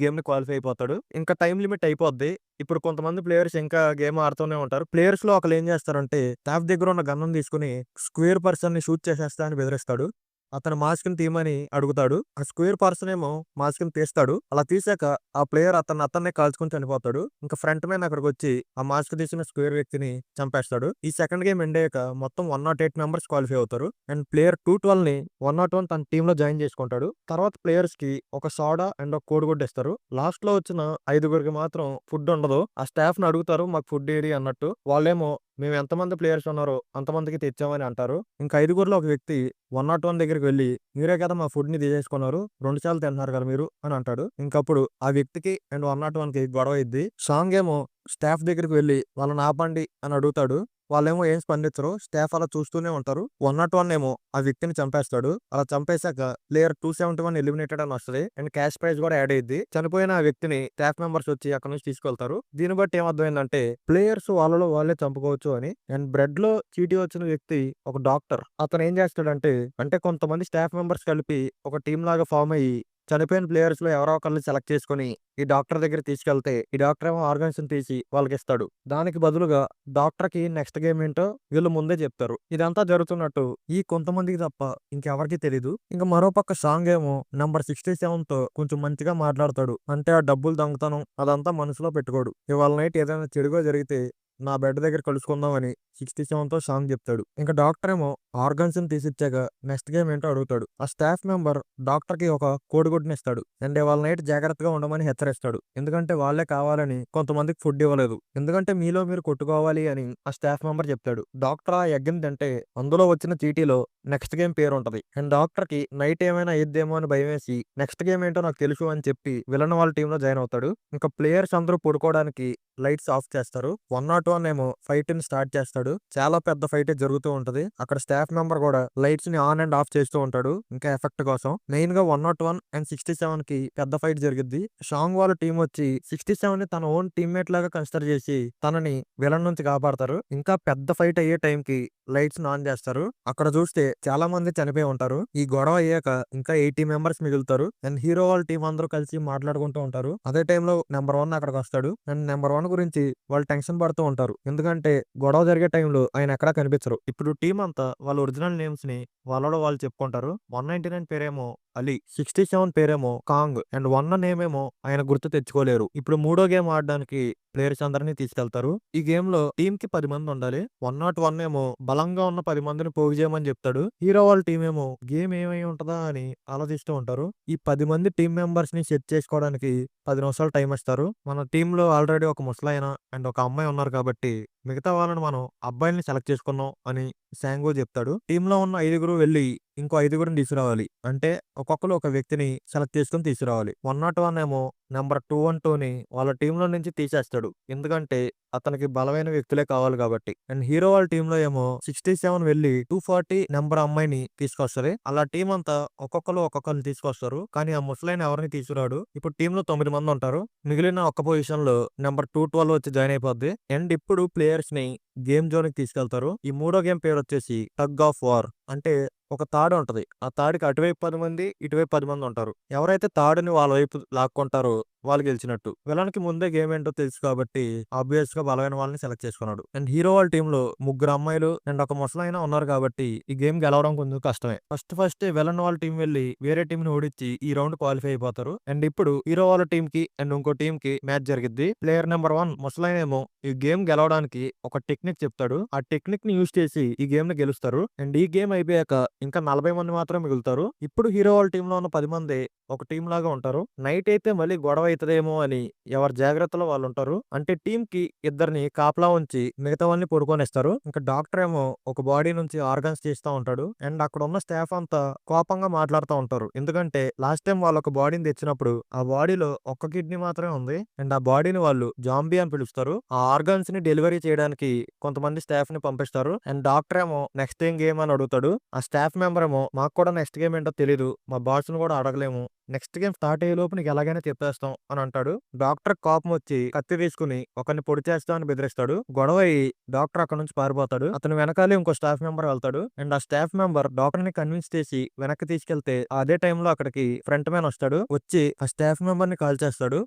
గేమ్ ని క్వాలిఫై అయిపోతాడు. ఇంకా టైం లిమిట్ అయిపోద్ది. ఇప్పుడు కొంతమంది ప్లేయర్స్ ఇంకా గేమ్ ఆడుతూనే ఉంటారు. ప్లేయర్స్ లో ఒకరు ఏం చేస్తారంటే స్టాఫ్ దగ్గర ఉన్న గన్ను తీసుకుని స్క్వేర్ పర్సన్ ని షూట్ చేసేస్తా అని బెదిరిస్తాడు. అతను మాస్క్ ని తీయమని అడుగుతాడు. ఆ స్క్వేర్ పర్సన్ ఏమో మాస్క్ ని తీస్తాడు. అలా తీసాక ఆ ప్లేయర్ అతన్నే కాల్చుకుని చనిపోతాడు. ఇంకా ఫ్రంట్ మ్యాన్ అక్కడికి వచ్చి ఆ మాస్క్ తీసిన స్క్వేర్ వ్యక్తిని చంపేస్తాడు. ఈ సెకండ్ గేమ్ ఎండ్ అయ్యాక మొత్తం 108 మెంబర్స్ క్వాలిఫై అవుతారు. అండ్ ప్లేయర్ 212 ని 101 తన టీమ్ లో జాయిన్ చేసుకుంటాడు. తర్వాత ప్లేయర్స్ కి ఒక సోడా అండ్ ఒక కోడిగుడ్డు ఇస్తారు. లాస్ట్ లో వచ్చిన 5గురికి మాత్రం ఫుడ్ ఉండదు. ఆ స్టాఫ్ ని అడుగుతారు మాకు ఫుడ్ ఏడి అన్నట్టు. వాళ్ళేమో మేము ఎంతమంది ప్లేయర్స్ ఉన్నారో అంతమందికి తెచ్చామని అంటారు. ఇంకా 5గురిలో ఒక వ్యక్తి 101 దగ్గరికి వెళ్ళి మీరే కదా మా ఫుడ్ ని తీసేసుకున్నారు, 2 సార్లు తింటున్నారు కదా మీరు అని అంటాడు. ఇంకప్పుడు ఆ వ్యక్తికి అండ్ 101 కి గొడవ ఇద్ది. సాంగ్ ఏమో స్టాఫ్ దగ్గరికి వెళ్ళి వాళ్ళని ఆపండి అని అడుగుతాడు. వాళ్ళేమో ఏం స్పందించరు. స్టాఫ్ అలా చూస్తూనే ఉంటారు. 101 ఏమో ఆ వ్యక్తిని చంపేస్తాడు. అలా చంపేసాక ప్లేయర్ 271 ఎలిమినేటెడ్ అని వస్తది. అండ్ క్యాష్ ప్రైజ్ కూడా యాడ్ అయ్యిద్ది. చనిపోయిన ఆ వ్యక్తిని స్టాఫ్ మెంబర్స్ వచ్చి అక్కడి నుంచి తీసుకెళ్తారు. దీన్ని బట్టి ఏమర్థమైందంటే ప్లేయర్స్ వాళ్ళలో వాళ్ళే చంపుకోవచ్చు అని. అండ్ బ్రెడ్‌లో చీటీ వచ్చిన వ్యక్తి ఒక డాక్టర్. అతను ఏం చేస్తాడంటే అంటే కొంతమంది స్టాఫ్ మెంబర్స్ కలిపి ఒక టీమ్ లాగా ఫార్మ్ అయ్యి చనిపోయిన ప్లేయర్స్‌లో ఎవరో ఒకళ్ళని సెలెక్ట్ చేసుకొని ఈ డాక్టర్ దగ్గరికి తీసుకెళ్తే ఈ డాక్టర్ ఏమో ఆర్గాన్స్‌ని తీసి వాళ్ళకిస్తాడు. దానికి బదులుగా డాక్టర్‌కి నెక్స్ట్ గేమ్ ఏంటో వీళ్ళు ముందే చెప్తారు. ఇదంతా జరుగుతున్నట్టు ఈ కొంతమందికి తప్ప ఇంకెవరికీ తెలీదు. ఇంక మరో పక్క సాంగ్ ఏమో నంబర్ 67తో కొంచెం మంచిగా మాట్లాడతాడు. అంటే ఆ డబ్బులు దొంగతనం అదంతా మనసులో పెట్టుకోడు. ఇవాళ నైట్ ఏదైనా చెడుగా జరిగితే నా బెడ్ దగ్గర కలుసుకుందాం అని 67తో సాంగ్ చెప్తాడు. ఇంకా డాక్టర్ ఏమో ఆర్గాన్స్‌ని తీసిచ్చాక నెక్స్ట్ గేమ్ ఏంటో అడుగుతాడు. ఆ స్టాఫ్ మెంబర్ డాక్టర్‌కి ఒక కోడిగుడ్డుని ఇస్తాడు. అండ్ ఇవాళ నైట్ జాగ్రత్తగా ఉండమని హెచ్చరిస్తాడు. ఎందుకంటే వాళ్ళే కావాలని కొంతమందికి ఫుడ్ ఇవ్వలేదు. ఎందుకంటే మీలో మీరు కొట్టుకోవాలి అని ఆ స్టాఫ్ మెంబర్ చెప్తాడు. డాక్టర్ ఆ ఎగ్‌ని తింటే అందులో వచ్చిన చీటీలో నెక్స్ట్ గేమ్ పేరుంటది. అండ్ డాక్టర్‌కి నైట్ ఏమైనా అయ్యిద్దేమో అని భయమేసి నెక్స్ట్ గేమ్ ఏంటో నాకు తెలుసు అని చెప్పి విలన్ వాళ్ళ టీమ్‌లో జాయిన్ అవుతాడు. ఇంకా ప్లేయర్స్ అందరూ పడుకోవడానికి లైట్స్ ఆఫ్ చేస్తారు. 101 ఏమో ఫైట్‌ని స్టార్ట్ చేస్తాడు. చాలా పెద్ద ఫైటే జరుగుతూ ఉంటది. అక్కడ స్టాఫ్ మెంబర్ కూడా లైట్స్‌ని ఆన్ అండ్ ఆఫ్ చేస్తూ ఉంటాడు. ఇంకా ఎఫెక్ట్ కోసం. మెయిన్‌గా 101 అండ్ 67కి పెద్ద ఫైట్ జరిగిద్ది. షాంగ్ వాళ్ళ టీమ్ వచ్చి 67ని తన ఓన్ టీమ్మేట్ లాగా కన్సిడర్ చేసి తనని విలన్ నుంచి కాపాడతారు. ఇంకా పెద్ద ఫైట్ అయ్యే టైంకి లైట్స్‌ని ఆన్ చేస్తారు. అక్కడ చూస్తే చాలా మంది చనిపోయి ఉంటారు. ఈ గొడవ అయ్యాక ఇంకా 80 మెంబర్స్ మిగులుతారు. అండ్ హీరో వాళ్ళ టీం అందరూ కలిసి మాట్లాడుకుంటూ ఉంటారు. అదే టైంలో నెంబర్ 1 అక్కడికి వస్తాడు. అండ్ నెంబర్ 1 గురించి వాళ్ళు టెన్షన్ పడుతూ ఉంటారు. ఎందుకంటే గొడవ జరిగే టైంలో ఆయన ఎక్కడా కనిపించరు. ఇప్పుడు టీం అంతా వాళ్ళ ఒరిజినల్ నేమ్స్‌ని వాళ్ళలో వాళ్ళు చెప్పుకుంటారు. 199 పేరేమో అలీ, 67 పేరేమో కాంగ్ అండ్ 1 నేమేమో ఆయన గుర్తు తెచ్చుకోలేరు. ఇప్పుడు మూడో గేమ్ ఆడడానికి ప్లేయర్స్ అందరిని తీసుకెళ్తారు. ఈ గేమ్‌లో టీమ్‌కి 10 మంది ఉండాలి. 101 ఏమో బలంగా ఉన్న 10 మందిని పోగు చేయమని చెప్తాడు. హీరో వాళ్ళ టీమ్ ఏమో గేమ్ ఏమై ఉంటదా అని ఆలోచిస్తూ ఉంటారు. ఈ 10 మంది టీమ్ మెంబర్స్‌ని సెట్ చేసుకోవడానికి 10 నిమిషాలు టైం ఇస్తారు. మన టీమ్‌లో ఆల్రెడీ ఒక ముసలాయన అండ్ ఒక అమ్మాయి ఉన్నారు కాబట్టి మిగతా వాళ్ళని మనం అబ్బాయిల్ని సెలెక్ట్ చేసుకున్నాం అని శాంగో చెప్తాడు. టీమ్‌లో ఉన్న 5గురు వెళ్లి ఇంకో 5గురిని తీసుకురావాలి. అంటే ఒక్కొక్కరు ఒక వ్యక్తిని సెలెక్ట్ చేసుకొని తీసుకురావాలి. 101 ఏమో నంబర్ 212ని వాళ్ళ టీమ్‌లో నుంచి తీసేస్తాడు. ఎందుకంటే అతనికి బలమైన వ్యక్తులే కావాలి కాబట్టి. అండ్ హీరో వాళ్ళ టీమ్‌లో ఏమో 67 వెళ్లి 240 నంబర్ అమ్మాయిని తీసుకొస్తది. అలా టీమ్ అంతా ఒక్కొక్కరిని తీసుకొస్తారు. కానీ ఆ ముసలాయన ఎవరిని తీసుకురాడు. ఇప్పుడు టీమ్‌లో 9 మంది ఉంటారు. మిగిలిన ఒక్క పొజిషన్‌లో నంబర్ 212 వచ్చి జాయిన్ అయిపోద్ది. అండ్ ఇప్పుడు ప్లేయర్స్‌ని గేమ్ జోన్‌కి తీసుకెళ్తారు. ఈ మూడో గేమ్ పేరొచ్చేసి టగ్ ఆఫ్ వార్. అంటే ఒక తాడు ఉంటది. ఆ తాడుకి అటువైపు 10 మంది, ఇటువైపు 10 మంది ఉంటారు. ఎవరైతే తాడుని వాళ్ళ వైపు లాక్కుంటారో వాళ్ళు గెలిచినట్టు. విలన్‌కి ముందే గేమ్ ఏంటో తెలుసు కాబట్టి ఆబ్వియస్‌గా బలమైన వాళ్ళని సెలెక్ట్ చేసుకున్నాడు. అండ్ హీరో వాళ్ళ టీమ్‌లో ముగ్గురు అమ్మాయిలు అండ్ ఒక ముసలాయన ఉన్నారు కాబట్టి ఈ గేమ్ గెలవడం కొంచెం కష్టమే. ఫస్ట్ విలన్ వాళ్ళ టీమ్ వెళ్లి వేరే టీమ్‌ని ఓడించి ఈ రౌండ్ క్వాలిఫై అయిపోతారు. అండ్ ఇప్పుడు హీరో వాళ్ళ టీమ్‌కి అండ్ ఇంకో టీమ్‌కి మ్యాచ్ జరిగిద్ది. ప్లేయర్ నెంబర్ 1 ముసలాయనేమో ఈ గేమ్ గెలవడానికి ఒక టెక్నిక్ చెప్తాడు. ఆ టెక్నిక్‌ని యూజ్ చేసి ఈ గేమ్‌ని గెలుస్తారు. అండ్ ఈ గేమ్ అయిపోయాక ఇంకా 40 మంది మాత్రమే మిగులుతారు. ఇప్పుడు హీరో వాళ్ళ టీమ్‌లో ఉన్న 10 మంది ఒక టీమ్ లాగా ఉంటారు. నైట్ అయితే మళ్ళీ గొడవ అయితదేమో అని ఎవరి జాగ్రత్తలో వాళ్ళు ఉంటారు. అంటే టీమ్‌కి ఇద్దరిని కాపలా ఉంచి మిగతా వాళ్ళని పడుకోనిస్తారు. ఇంకా డాక్టర్ ఏమో ఒక బాడీ నుంచి ఆర్గాన్స్ తీస్తా ఉంటాడు. అండ్ అక్కడ ఉన్న స్టాఫ్ అంతా కోపంగా మాట్లాడుతా ఉంటారు. ఎందుకంటే లాస్ట్ టైం వాళ్ళు ఒక బాడీని తెచ్చినప్పుడు ఆ బాడీలో ఒక్క కిడ్నీ మాత్రమే ఉంది. అండ్ ఆ బాడీని వాళ్ళు జాంబీ అని పిలుస్తారు. ఆ ఆర్గాన్స్ ని డెలివరీ చేయడానికి కొంతమంది స్టాఫ్ ని పంపిస్తారు. అండ్ డాక్టర్ ఏమో నెక్స్ట్ ఏం గేమ్ అని అడుగుతాడు. ఆ స్టాఫ్ మెంబర్ ఏమో మాకు కూడా నెక్స్ట్ గేమ్ ఏంటో తెలీదు. మా బాస్‌ని కూడా అడగలేము. నెక్స్ట్ గేమ్ స్టార్ట్ అయ్యే లోపు నీకు ఎలాగైనా చెప్పేస్తాం అని అంటాడు. డాక్టర్ కోపం వచ్చి కత్తి తీసుకుని ఒకరిని పొడి చేస్తా అని బెదిరిస్తాడు. గొడవ అయ్యి డాక్టర్ అక్కడ నుంచి పారిపోతాడు. అతని వెనకాలే ఇంకో స్టాఫ్ మెంబర్ వెళ్తాడు. అండ్ ఆ స్టాఫ్ మెంబర్ డాక్టర్ ని కన్విన్స్ చేసి వెనక్కి తీసుకెళ్తే అదే టైంలో అక్కడికి ఫ్రంట్ మ్యాన్ వస్తాడు. వచ్చి ఆ స్టాఫ్ మెంబర్ ని కాల్ చేస్తాడు.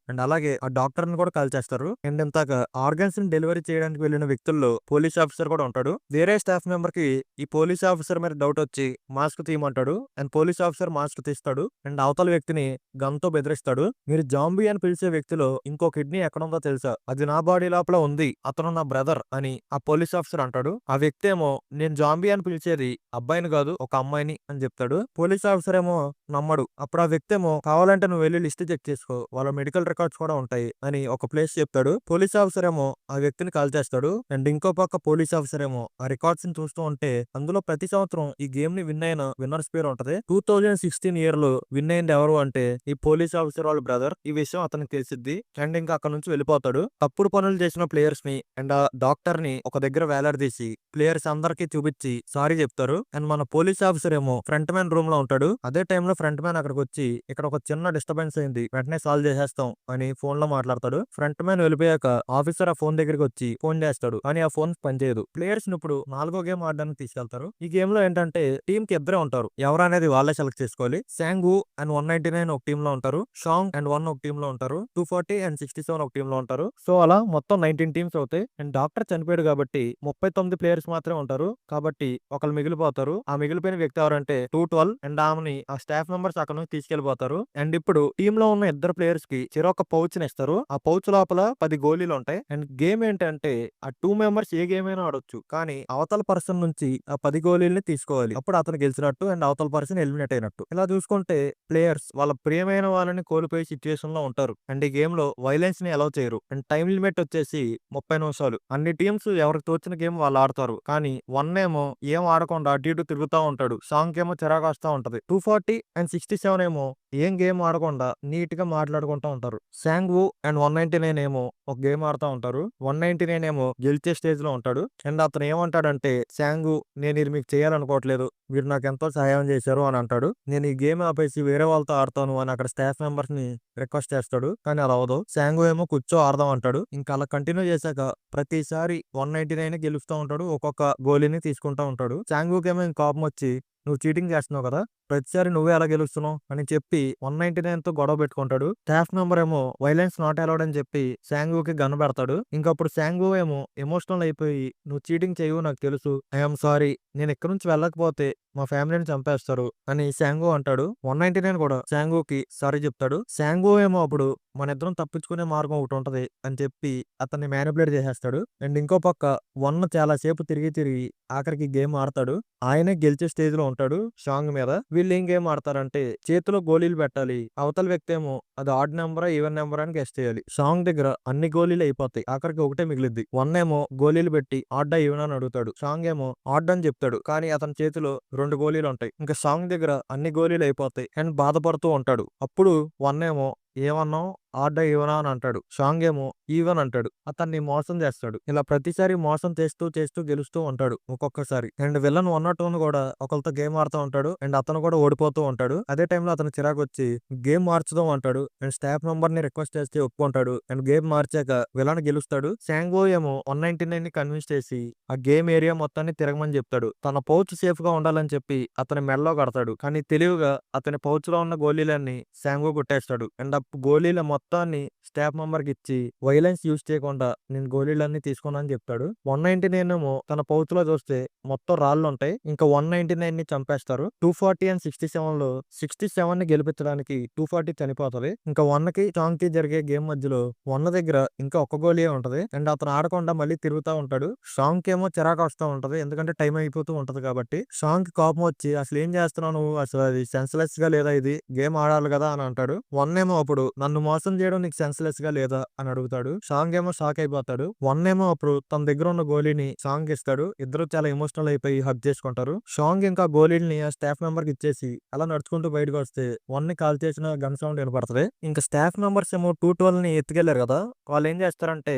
అండ్ అలాగే ఆ డాక్టర్ ని కూడా కాల్ చేస్తారు. అండ్ ఇంతాక ఆర్గన్స్ ని డెలివరీ చేయడానికి వెళ్లిన వ్యక్తుల్లో పోలీస్ ఆఫీసర్ కూడా ఉంటాడు. వేరే స్టాఫ్ మెంబర్ కి ఈ పోలీస్ ఆఫీసర్ మీద డౌట్ వచ్చి మాస్క్ తీయమంటాడు. అండ్ పోలీస్ ఆఫీసర్ మాస్క్ తీస్తాడు. అండ్ అవతల వ్యక్తిని గన్ తో బెదిరిస్తాడు. మీరు జాంబీ అని పిలిచే వ్యక్తిలో ఇంకో కిడ్నీ ఎక్కడుందో తెలుసా? అది నా బాడీ లోపల ఉంది. అతను నా బ్రదర్ అని ఆ పోలీస్ ఆఫీసర్ అంటాడు. ఆ వ్యక్తి ఏమో నేను జాంబీ అని పిలిచేది అబ్బాయిని కాదు ఒక అమ్మాయిని అని చెప్తాడు. పోలీస్ ఆఫీసర్ ఏమో నమ్మడు. అప్పుడు ఆ వ్యక్తి ఏమో కావాలంటే నువ్వు వెళ్ళి లిస్ట్ చెక్ చేసుకో. వాళ్ళ మెడికల్ రికార్డ్స్ కూడా ఉంటాయి అని ఒక ప్లేస్ చెప్తాడు. పోలీస్ ఆఫీసర్ ఏమో ఆ వ్యక్తిని కాల్ చేస్తాడు. అండ్ ఇంకో పక్క పోలీస్ ఆఫీసర్ ఏమో ఆ రికార్డ్స్ ని చూస్తూ ఉంటే అందులో ప్రతి సంవత్సరం ఈ గేమ్ ని విన్ అయిన విన్నర్స్ పేరు ఉంటది. 2016 ఇయర్ లో విన్ అయింది ఎవరు అంటే ఈ పోలీస్ ఆఫీసర్ వాళ్ళ బ్రదర్. ఈ విషయం అతనికి తెలిసిద్ది. అండ్ ఇంకా అక్కడ నుంచి వెళ్ళిపోతాడు. తప్పుడు పనులు చేసిన ప్లేయర్స్ ని అండ్ ఆ డాక్టర్ ని ఒక దగ్గర వేలాడదీసి ప్లేయర్స్ అందరికి చూపించి సారీ చెప్తారు. అండ్ మన పోలీస్ ఆఫీసర్ ఏమో ఫ్రంట్ మ్యాన్ రూమ్ లో ఉంటాడు. అదే టైంలో ఫ్రంట్ మ్యాన్ అక్కడికి వచ్చి ఇక్కడ ఒక చిన్న డిస్టర్బెన్స్ అయింది, వెంటనే సాల్వ్ చేసేస్తాం అని ఫోన్ లో మాట్లాడతాడు. ఫ్రంట్ మ్యాన్ వెళ్ళిపోయాక ఆఫీసర్ ఆ ఫోన్ దగ్గరికి వచ్చి ఫోన్ చేస్తాడు, కానీ ఆ ఫోన్ పనిచేయదు. ప్లేయర్స్ ని ఇప్పుడు 4వ గేమ్ ఆడడానికి తీసుకెళ్తారు. ఈ గేమ్ లో ఏంటంటే టీమ్ కి ఇద్దరే ఉంటారు. ఎవరు అనేది వాళ్ళే సెలెక్ట్ చేసుకోవాలి. శాంగు అండ్ 199 ఒక టీమ్ లో ఉంటారు. షాంగ్ అండ్ 1 ఒక టీమ్ లో ఉంటారు. 240 అండ్ 67 ఒక టీమ్ లో ఉంటారు. సో అలా మొత్తం 19 టీమ్స్ అవుతాయి. అండ్ డాక్టర్ చనిపోయాడు కాబట్టి 39 ప్లేయర్స్ మాత్రమే ఉంటారు. కాబట్టి ఒకళ్ళు మిగిలిపోతారు. ఆ మిగిలిపోయిన వ్యక్తి ఎవరంటే 212 అండ్ ఆమెని ఆ స్టాఫ్ మెంబర్స్ అక్కడ నుంచి తీసుకెళ్లిపోతారు. అండ్ ఇప్పుడు టీమ్ లో ఉన్న ఇద్దరు ప్లేయర్స్ కి చెరొక పౌచ్ ని ఇస్తారు. ఆ పౌచ్ లోపల 10 గోళీలు ఉంటాయి. అండ్ గేమ్ ఏంటంటే ఆ 2 మెంబర్స్ ఏ గేమ్ అయినా ఆడొచ్చు, కానీ అవతల పర్సన్ నుంచి ఆ 10 గోళీల్ని తీసుకోవాలి. అప్పుడు అతను గెలిచినట్టు అండ్ అవతల పర్సన్ ఎలిమినేట్ అయినట్టు. ఇలా చూసుకుంటే ప్లేయర్స్ వాళ్ళ ప్రియమైన వాళ్ళని కోల్పోయే సిచ్యువేషన్ లో ఉంటారు. అండ్ ఈ గేమ్ లో వైలెన్స్ ని అలౌ చేయరు. అండ్ టైం లిమిట్ వచ్చేసి 30 నిమిషాలు. అన్ని టీమ్స్ ఎవరికి తోచిన గేమ్ వాళ్ళు ఆడతారు. కానీ 1 ఏమో ఏం ఆడకుండా అటు ఇటు తిరుగుతా ఉంటాడు. సాంగ్ ఏమో చిరాకు వస్తా ఉంటది. 240 అండ్ 67 ఏమో ఏం గేమ్ ఆడకుండా నీట్ గా మాట్లాడుకుంటా ఉంటారు. శాంగు అండ్ 199 ఏమో ఒక గేమ్ ఆడుతా ఉంటారు. 199 ఏమో గెలిచే స్టేజ్ లో ఉంటాడు. అండ్ అతను ఏమంటాడంటే, శాంగు నేను ఇది మీకు చేయాలనుకోవట్లేదు, మీరు నాకు ఎంతో సహాయం చేశారు అని అంటాడు. నేను ఈ గేమ్ ఆపేసి వేరే వాళ్ళతో ఆడతాను అని అక్కడ స్టాఫ్ మెంబర్స్ ని రిక్వెస్ట్ చేస్తాడు. కానీ అలా అవదు. శాంగు ఏమో కూర్చో ఆడదాం అంటాడు. ఇంకా అలా కంటిన్యూ చేశాక ప్రతిసారి 199 గెలుస్తూ ఉంటాడు. ఒక్కొక్క గోలీని తీసుకుంటా ఉంటాడు. శాంగుకి ఏమో కోపం వచ్చి, నువ్వు చీటింగ్ చేస్తున్నావు కదా, ప్రతిసారి నువ్వే ఎలా గెలుస్తున్నావు అని చెప్పి 199 తో గొడవ పెట్టుకుంటాడు. స్టాఫ్ మెంబర్ ఏమో వైలెన్స్ నాట్ అలౌడ్ అని చెప్పి శాంగుకి గన్ పెడతాడు. ఇంకప్పుడు శాంగు ఏమో ఎమోషనల్ అయిపోయి, నువ్వు చీటింగ్ చేయవు నాకు తెలుసు, ఐఎమ్ సారీ, నేను ఇక్కడ నుంచి వెళ్ళకపోతే మా ఫ్యామిలీని చంపేస్తారు అని శాంగు అంటాడు. 199 కూడా శాంగుకి సారీ చెప్తాడు. శాంగు ఏమో అప్పుడు మన ఇద్దరం తప్పించుకునే మార్గం ఒకటి ఉంటది అని చెప్పి అతన్ని మ్యానిపులేట్ చేసేస్తాడు. అండ్ ఇంకో పక్క 1 చాలా సేపు తిరిగి తిరిగి ఆఖరికి గేమ్ ఆడతాడు. ఆయనే గెలిచే స్టేజ్ లో ఉంటాడు షాంగ్ మీద. వీళ్ళు ఏం గేమ్ ఆడతారంటే చేతిలో గోళీలు పెట్టాలి. అవతల వ్యక్తి ఏమో అది ఆడ్ నెంబరా ఈవెన్ నెంబర్ అని గెస్ చేయాలి. షాంగ్ దగ్గర అన్ని గోళీలు అయిపోతాయి. ఆఖరికి ఒకటే మిగిలిద్ది. 1 ఏమో గోళీలు పెట్టి ఆడ్డా ఈవెన్ అని అడుగుతాడు. షాంగ్ ఏమో ఆడ్ అని చెప్తాడు. కానీ అతని చేతిలో 2 గోళీలు ఉంటాయి. ఇంకా షాంగ్ దగ్గర అన్ని గోళీలు అయిపోతాయి అండ్ బాధపడుతూ ఉంటాడు. అప్పుడు 1 ఏమో ఏమన్నావు, ఆడ్డా ఈవెనా అని అంటాడు. షాంగ్ ఏమో ఈవెన్ అంటాడు. అతన్ని మోసం చేస్తాడు. ఇలా ప్రతిసారి మోసం చేస్తూ చేస్తూ గెలుస్తూ ఉంటాడు ఒక్కొక్కసారి. అండ్ విలన్ 102 కూడా ఒకరితో గేమ్ ఆడుతూ ఉంటాడు. అండ్ అతను కూడా ఓడిపోతూ ఉంటాడు. అదే టైంలో అతను చిరాకు వచ్చి గేమ్ మార్చుదాం అంటాడు. అండ్ స్టాఫ్ మెంబర్ ని రిక్వెస్ట్ చేస్తే ఒప్పుకుంటాడు. అండ్ గేమ్ మార్చాక విలన్ గెలుస్తాడు. శాంగో ఏమో 199 ని కన్విన్స్ చేసి ఆ గేమ్ ఏరియా మొత్తాన్ని తిరగమని చెప్తాడు. తన పౌచ్ సేఫ్ గా ఉండాలని చెప్పి అతని మెడలో కడతాడు. కానీ తెలివిగా అతని పౌచ్ లో ఉన్న గోళీలన్నీ శాంగో కొట్టేస్తాడు. అండ్ ఆ గోళీల మొత్తాన్ని స్టాఫ్ మెంబర్ కి ఇచ్చి వైలెన్స్ యూజ్ చేయకుండా నేను గోళీలన్నీ తీసుకున్నాను చెప్తాడు. 199 ఏమో తన పౌచ్ లో చూస్తే మొత్తం రాళ్ళు ఉంటాయి. ఇంకా 199 ని చంపేస్తారు. 240 అండ్ 67 లో 67 ని గెలిపించడానికి 240 చనిపోతది. ఇంకా 1 కి షాంగ్ కి జరిగే గేమ్ మధ్యలో 1 దగ్గర ఇంకా ఒక్క గోళీ ఉంటది. అండ్ అతను ఆడకుండా మళ్ళీ తిరుగుతా ఉంటాడు. షాంగ్ కి ఏమో చిరాకు వస్తూ ఉంటది, ఎందుకంటే టైం అయిపోతూ ఉంటది కాబట్టి. షాంగ్ కి కోపం వచ్చి అసలు ఏం చేస్తున్నావు నువ్వు, అసలు అది సెన్స్లెస్ గా లేదా, ఇది గేమ్ ఆడాలి కదా అని అంటాడు. 1 ఏమో అప్పుడు నన్ను మోసం చేయడం నీకు సెన్స్లెస్ గా లేదా అని అడుగుతాడు. షాంగ్ ఏమో షాక్ అయిపోతాడు. 1 ఏమో అప్పుడు తన దగ్గర ఉన్న గోళీని షాంగ్ ఇస్తాడు. ఇద్దరు చాలా ఎమోషనల్ అయిపోయి హగ్ చేసుకుంటారు. షాంగ్ ఇంకా గోళీని ఆ స్టాఫ్ మెంబర్ కి ఇచ్చేసి అలా నడుచుకుంటూ బయటకు వస్తే 1 ని కాల్ చేసిన గన్ సౌండ్ వినపడుతుంది. ఇంకా స్టాఫ్ మెంబర్స్ ఏమో 212 ని ఎత్తుకెళ్లారు కదా, వాళ్ళు ఏం చేస్తారంటే